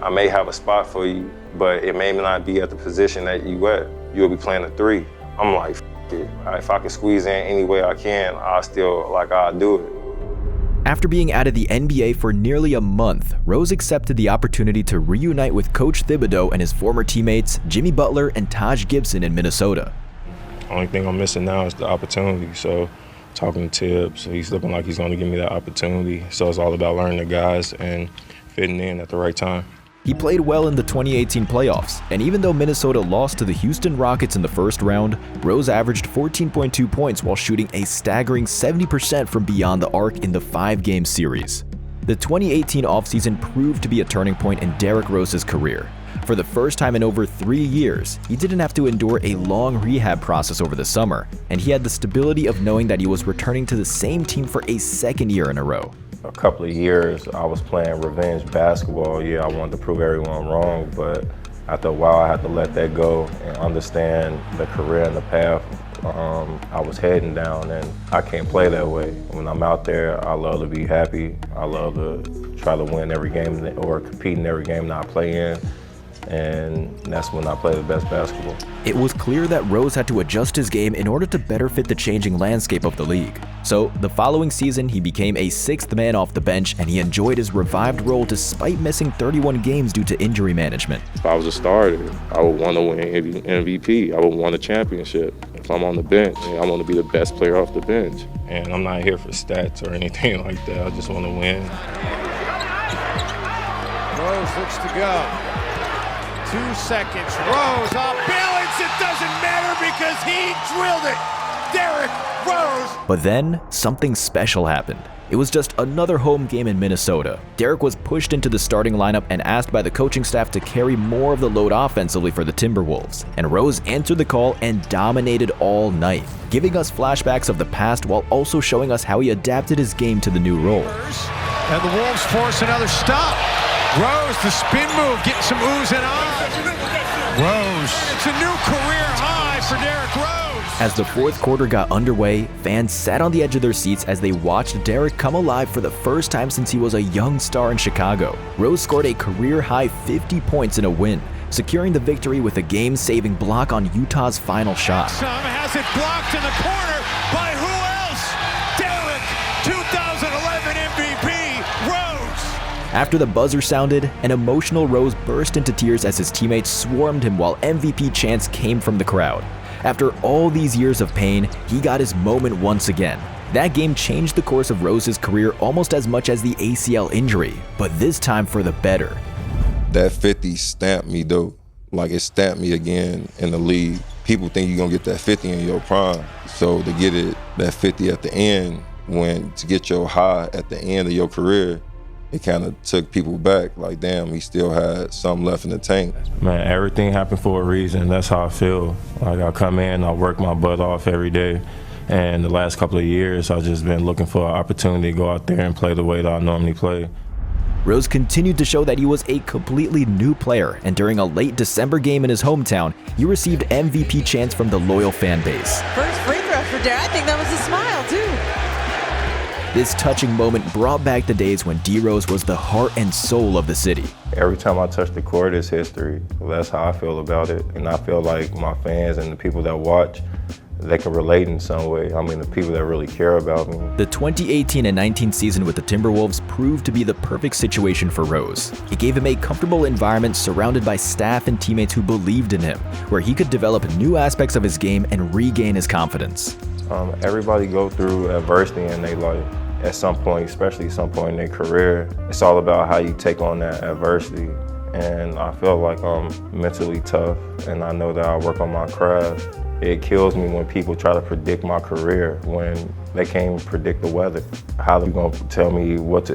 S3: I may have a spot for you, but it may not be at the position that you at. You'll be playing the 3. I'm like, F it. If I can squeeze in any way I can, I'll do it.
S1: After being out of the NBA for nearly a month, Rose accepted the opportunity to reunite with Coach Thibodeau and his former teammates Jimmy Butler and Taj Gibson in Minnesota.
S3: Only thing I'm missing now is the opportunity. So talking to Tibbs, he's looking like he's going to give me that opportunity. So it's all about learning the guys and fitting in at the right time.
S1: He played well in the 2018 playoffs, and even though Minnesota lost to the Houston Rockets in the first round, Rose averaged 14.2 points while shooting a staggering 70% from beyond the arc in the 5-game series. The 2018 offseason proved to be a turning point in Derrick Rose's career. For the first time in over 3 years, he didn't have to endure a long rehab process over the summer, and he had the stability of knowing that he was returning to the same team for a second year in a row.
S3: A couple of years, I was playing revenge basketball. Yeah, I wanted to prove everyone wrong, but after a while, I had to let that go and understand the career and the path I was heading down, and I can't play that way. When I'm out there, I love to be happy. I love to try to win every game or compete in every game that I play in. And that's when I play the best basketball.
S1: It was clear that Rose had to adjust his game in order to better fit the changing landscape of the league. So the following season, he became a 6th man off the bench, and he enjoyed his revived role despite missing 31 games due to injury management.
S3: If I was a starter, I would want to win MVP. I would want a championship. If I'm on the bench, I want to be the best player off the bench. And I'm not here for stats or anything like that. I just want to win.
S15: Rose looks to go. 2 seconds. Rose off balance. It doesn't matter because he drilled it. Derrick Rose.
S1: But then something special happened. It was just another home game in Minnesota. Derrick was pushed into the starting lineup and asked by the coaching staff to carry more of the load offensively for the Timberwolves. And Rose answered the call and dominated all night, giving us flashbacks of the past while also showing us how he adapted his game to the new role.
S15: And the Wolves force another stop. Rose, the spin move, getting some oohs and ahs. Rose. It's a new career high for Derrick Rose.
S1: As the fourth quarter got underway, fans sat on the edge of their seats as they watched Derrick come alive for the first time since he was a young star in Chicago. Rose scored a career-high 50 points in a win, securing the victory with a game-saving block on Utah's final shot.
S15: Some has it blocked in the corner by who else? Derrick, 2011 MVP, Rose.
S1: After the buzzer sounded, an emotional Rose burst into tears as his teammates swarmed him while MVP chants came from the crowd. After all these years of pain, he got his moment once again. That game changed the course of Rose's career almost as much as the ACL injury, but this time for the better.
S2: That 50 stamped me though. Like it stamped me again in the league. People think you're gonna get that 50 in your prime. So to get it, that 50 at the end, to get your high at the end of your career, it kind of took people back. Like, damn, he still had something left in the tank.
S3: Man, everything happened for a reason. That's how I feel. Like I come in, I work my butt off every day,
S9: And the last couple of years, I've just been looking for an opportunity to go out there and play the way that I normally play.
S1: Rose continued to show that he was a completely new player, and during a late December game in his hometown, he received MVP chants from the loyal fan base.
S10: First free throw for Derrick. I think that was a smile, too.
S1: This touching moment brought back the days when DRose was the heart and soul of the city.
S9: Every time I touch the court, it's history. That's how I feel about it, and I feel like my fans and the people that watch, they can relate in some way. I mean, the people that really care about me.
S1: The 2018 and 19 season with the Timberwolves proved to be the perfect situation for Rose. It gave him a comfortable environment surrounded by staff and teammates who believed in him, where he could develop new aspects of his game and regain his confidence.
S9: Everybody go through adversity in their life at some point, especially some point in their career. It's all about how you take on that adversity. And I feel like I'm mentally tough, and I know that I work on my craft. It kills me when people try to predict my career when they can't even predict the weather. How are you going to tell me what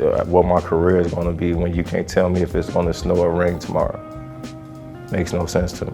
S9: my career is going to be when you can't tell me if it's going to snow or rain tomorrow? Makes no sense to me.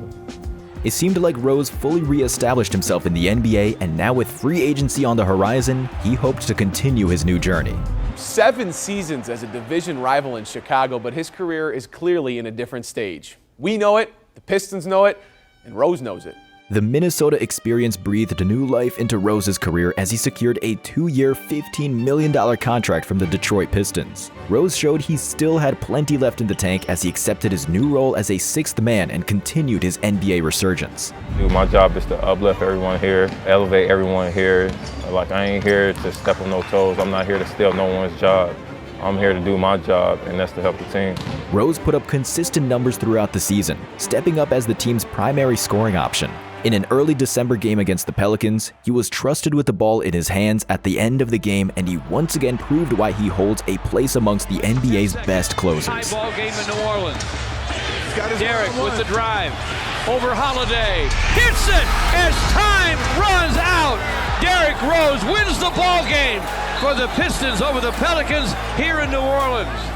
S1: It seemed like Rose fully re-established himself in the NBA, and now with free agency on the horizon, he hoped to continue his new journey.
S16: 7 seasons as a division rival in Chicago, but his career is clearly in a different stage. We know it, the Pistons know it, and Rose knows it.
S1: The Minnesota experience breathed new life into Rose's career as he secured a 2-year, $15 million contract from the Detroit Pistons. Rose showed he still had plenty left in the tank as he accepted his new role as a sixth man and continued his NBA resurgence.
S9: Dude, my job is to uplift everyone here, elevate everyone here. Like, I ain't here to step on no toes. I'm not here to steal no one's job. I'm here to do my job, and that's to help the team.
S1: Rose put up consistent numbers throughout the season, stepping up as the team's primary scoring option. In an early December game against the Pelicans, he was trusted with the ball in his hands at the end of the game, and he once again proved why he holds a place amongst the NBA's best closers.
S17: Ball game in New Orleans. Derrick with the drive over Holiday. Hits it as time runs out. Derrick Rose wins the ball game for the Pistons over the Pelicans here in New Orleans.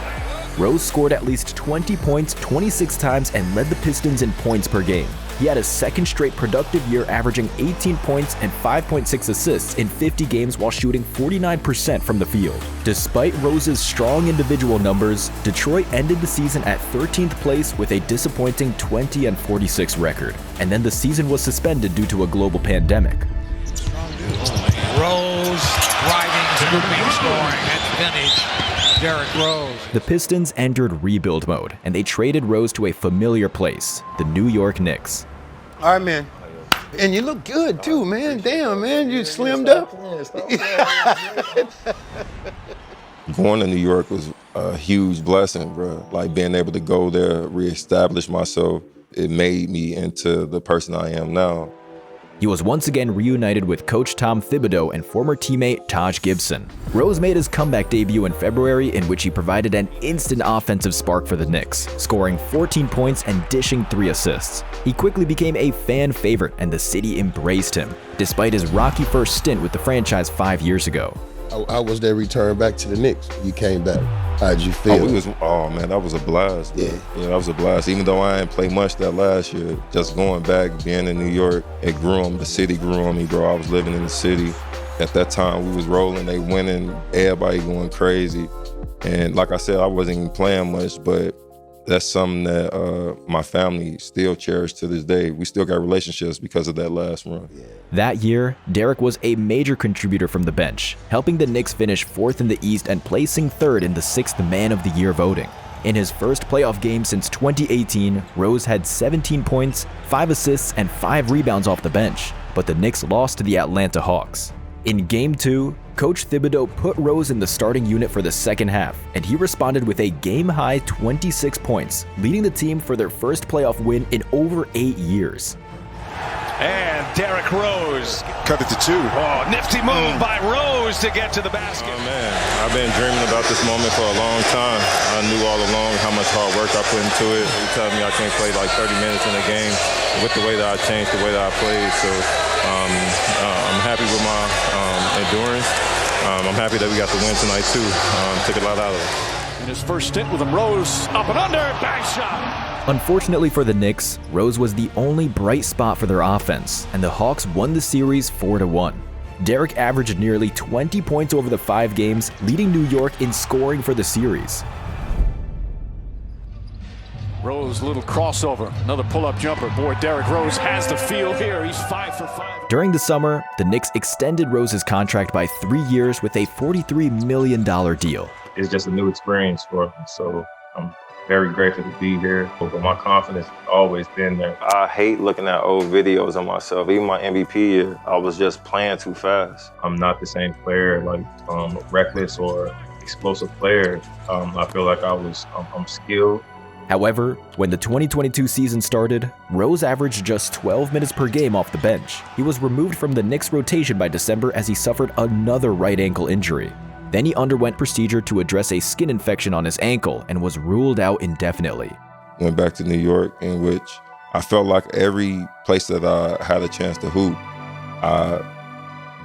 S1: Rose scored at least 20 points 26 times and led the Pistons in points per game. He had a second straight productive year, averaging 18 points and 5.6 assists in 50 games while shooting 49% from the field. Despite Rose's strong individual numbers, Detroit ended the season at 13th place with a disappointing 20-46 record. And then the season was suspended due to a global pandemic.
S17: Rose driving, scooping, scoring, and finish. Derrick Rose.
S1: The Pistons entered rebuild mode, and they traded Rose to a familiar place, the New York Knicks.
S18: All right, man. And you look good, too, man. Damn, man, you slimmed up.
S2: Going to New York was a huge blessing, bro. Like, being able to go there, reestablish myself, it made me into the person I am now.
S1: He was once again reunited with Coach Tom Thibodeau and former teammate Taj Gibson. Rose made his comeback debut in February, in which he provided an instant offensive spark for the Knicks, scoring 14 points and dishing 3 assists. He quickly became a fan favorite, and the city embraced him, despite his rocky first stint with the franchise 5 years ago.
S19: How was that return back to the Knicks? You came back. How'd you feel?
S2: Oh man, that was a blast. Yeah, that was a blast. Even though I didn't play much that last year, just going back, being in New York, it grew on me. The city grew on me, bro. I was living in the city. At that time, we was rolling, they winning, everybody going crazy. And like I said, I wasn't even playing much, but that's something that my family still cherishes to this day. We still got relationships because of that last run.
S1: That year, Derrick was a major contributor from the bench, helping the Knicks finish 4th in the East and placing 3rd in the 6th Man of the Year voting. In his first playoff game since 2018, Rose had 17 points, 5 assists, and 5 rebounds off the bench, but the Knicks lost to the Atlanta Hawks. In Game 2, Coach Thibodeau put Rose in the starting unit for the second half, and he responded with a game-high 26 points, leading the team for their first playoff win in over 8 years.
S17: And Derrick Rose.
S15: Cut it to 2.
S17: Oh, nifty move by Rose to get to the basket.
S2: Oh man, I've been dreaming about this moment for a long time. I knew all along how much hard work I put into it. They tell me I can't play like 30 minutes in a game with the way that I changed, the way that I played. So I'm happy with my endurance. I'm happy that we got the win tonight too. Took a lot out of it.
S17: In his first stint with him, Rose up and under, bang shot.
S1: Unfortunately for the Knicks, Rose was the only bright spot for their offense, and the Hawks won the series 4-1. Derrick averaged nearly 20 points over the 5 games, leading New York in scoring for the series.
S15: Rose, little crossover, another pull-up jumper. Boy, Derrick Rose has the feel here. He's 5 for 5.
S1: During the summer, the Knicks extended Rose's contract by 3 years with a $43 million deal.
S3: It's just a new experience for me, so I'm very grateful to be here. But my confidence has always been there. I hate looking at old videos of myself. Even my MVP year, I was just playing too fast. I'm not the same player, like reckless or explosive player. I feel like I'm skilled.
S1: However, when the 2022 season started, Rose averaged just 12 minutes per game off the bench. He was removed from the Knicks rotation by December as he suffered another right ankle injury. Then he underwent procedure to address a skin infection on his ankle and was ruled out indefinitely.
S2: Went back to New York, in which I felt like every place that I had a chance to hoop, I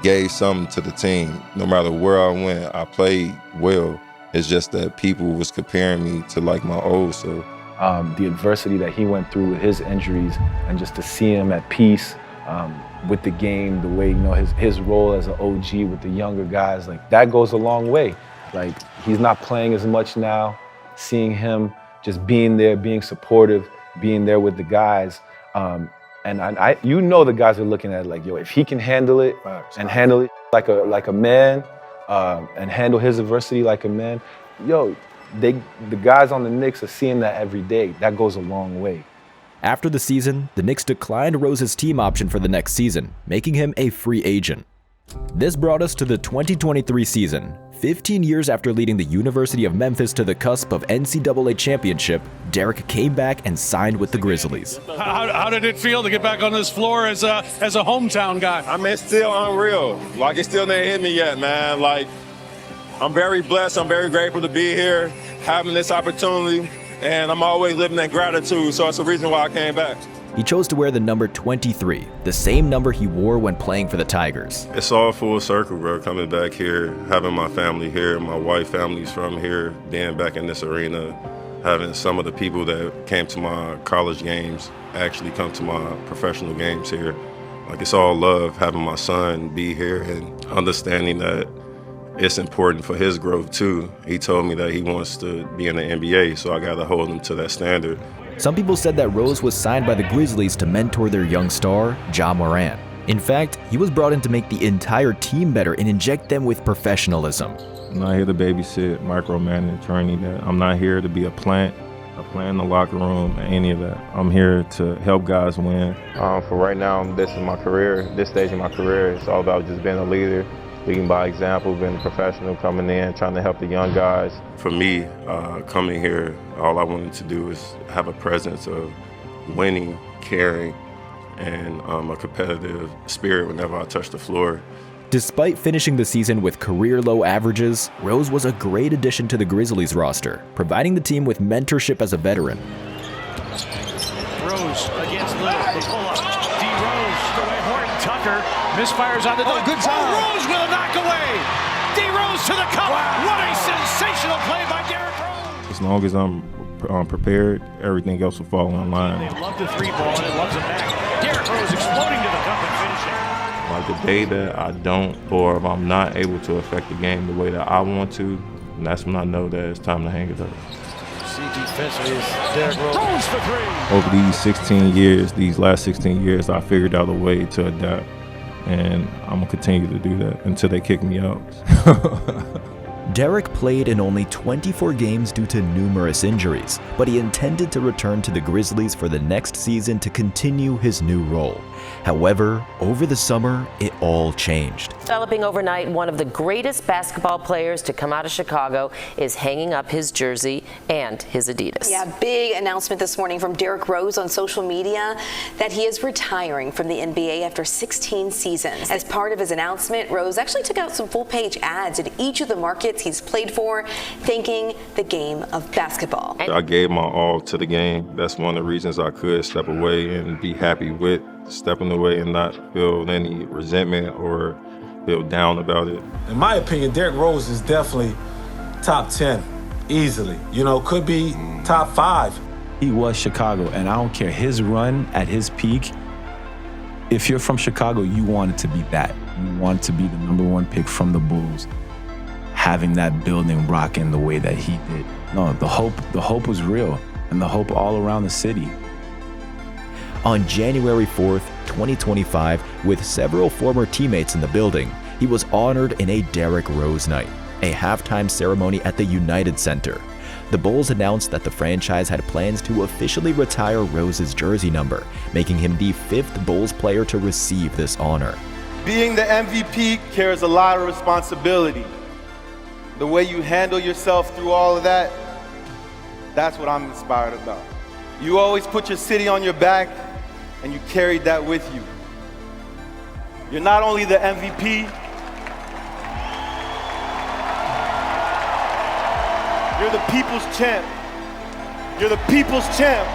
S2: gave something to the team. No matter where I went, I played well. It's just that people was comparing me to like my old self.
S8: The adversity that he went through with his injuries, and just to see him at peace with the game, the way, his role as an OG with the younger guys, like that goes a long way. Like he's not playing as much now, seeing him just being there, being supportive, being there with the guys. And the guys are looking at it like, yo, if he can handle it and handle it like a man, and handle his adversity like a man, yo, the guys on the Knicks are seeing that every day. That goes a long way.
S1: After the season, the Knicks declined Rose's team option for the next season, making him a free agent. This brought us to the 2023 season. 15 years after leading the University of Memphis to the cusp of NCAA championship, Derrick came back and signed with the Grizzlies.
S15: How did it feel to get back on this floor as a hometown guy?
S3: I mean, it's still unreal. Like, it still didn't hit me yet, man. Like, I'm very blessed. I'm very grateful to be here, having this opportunity, and I'm always living in gratitude, so it's the reason why I came back.
S1: He chose to wear the number 23, the same number he wore when playing for the Tigers.
S2: It's all full circle, bro, coming back here, having my family here, my wife family's from here, being back in this arena, having some of the people that came to my college games actually come to my professional games here. Like, it's all love, having my son be here and understanding that it's important for his growth too. He told me that he wants to be in the NBA, so I gotta hold him to that standard.
S1: Some people said that Rose was signed by the Grizzlies to mentor their young star, Ja Morant. In fact, he was brought in to make the entire team better and inject them with professionalism.
S3: I'm not here to babysit, micromanage, or any of that. I'm not here to be a plant in the locker room, any of that. I'm here to help guys win. For right now, this is my career, this stage of my career. It's all about just being a leader, leading by example, being a professional, coming in, trying to help the young guys.
S2: For me, coming here, all I wanted to do is have a presence of winning, caring, and a competitive spirit whenever I touch the floor.
S1: Despite finishing the season with career-low averages, Rose was a great addition to the Grizzlies roster, providing the team with mentorship as a veteran.
S17: Rose against Little, the pull-up. DRose, away Horton Tucker, misfires on the dunk.
S15: Good time.
S17: Rose with a knockaway. DRose to the cup. Wow. What a sensational play by Derrick Rose.
S3: As long as I'm prepared, everything else will fall in line.
S17: They love the three ball and it loves it back. Derrick Rose exploding to the cup and finishing.
S3: Like, the day that I don't, or if I'm not able to affect the game the way that I want to, that's when I know that it's time to hang it up.
S17: See defensively is Derrick Rose for three.
S3: Over these last 16 years, I figured out a way to adapt, and I'm gonna continue to do that until they kick me out.
S1: Derrick played in only 24 games due to numerous injuries, but he intended to return to the Grizzlies for the next season to continue his new role. However, over the summer, it all changed.
S14: Developing overnight, one of the greatest basketball players to come out of Chicago is hanging up his jersey and his Adidas.
S20: Yeah, big announcement this morning from Derrick Rose on social media that he is retiring from the NBA after 16 seasons. As part of his announcement, Rose actually took out some full-page ads in each of the markets he's played for, thanking the game of basketball.
S2: I gave my all to the game. That's one of the reasons I could step away and be happy with stepping away and not feel any resentment or feel down about it.
S21: In my opinion, Derrick Rose is definitely top 10, easily. Could be top 5.
S22: He was Chicago, and I don't care his run at his peak. If you're from Chicago, you want it to be that. You want to be the #1 pick from the Bulls, having that building rocking the way that he did. No, the hope was real, and the hope all around the city.
S1: On January 4th, 2025, with several former teammates in the building, he was honored in a Derrick Rose night, a halftime ceremony at the United Center. The Bulls announced that the franchise had plans to officially retire Rose's jersey number, making him the 5th Bulls player to receive this honor.
S4: Being the MVP carries a lot of responsibility. The way you handle yourself through all of that, that's what I'm inspired about. You always put your city on your back, and you carried that with you. You're not only the MVP, you're the people's champ. You're the people's champ.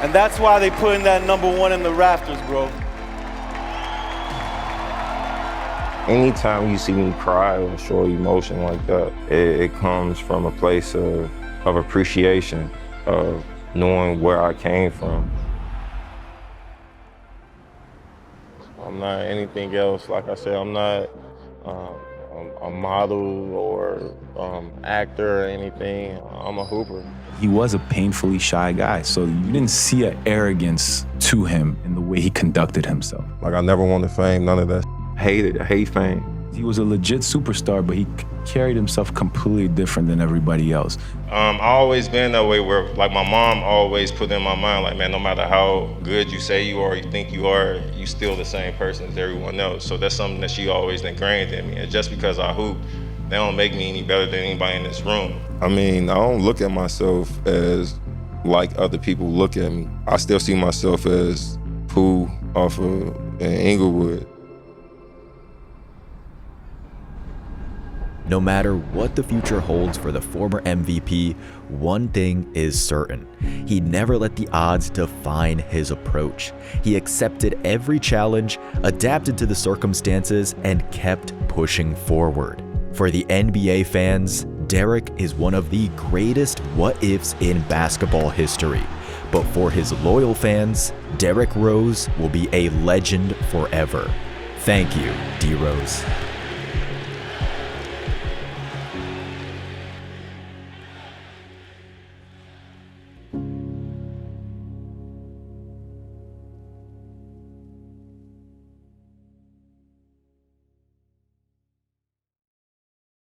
S4: And that's why they put in that #1 in the rafters, bro.
S3: Anytime you see me cry or show emotion like that, it comes from a place of appreciation, of knowing where I came from. I'm not anything else. Like I said, I'm not a model or actor or anything. I'm a hooper.
S22: He was a painfully shy guy, so you didn't see an arrogance to him in the way he conducted himself.
S3: Like, I never wanted fame, none of that. I hate fame.
S22: He was a legit superstar, but he carried himself completely different than everybody else.
S3: I always been that way where, like, my mom always put in my mind, like, man, no matter how good you say you are, you think you are, you still the same person as everyone else. So that's something that she always ingrained in me. And just because I hoop, they don't make me any better than anybody in this room. I mean, I don't look at myself as like other people look at me. I still see myself as Pooh off of Inglewood.
S1: No matter what the future holds for the former MVP, one thing is certain. He never let the odds define his approach. He accepted every challenge, adapted to the circumstances, and kept pushing forward. For the NBA fans, Derrick is one of the greatest what-ifs in basketball history. But for his loyal fans, Derrick Rose will be a legend forever. Thank you, DRose.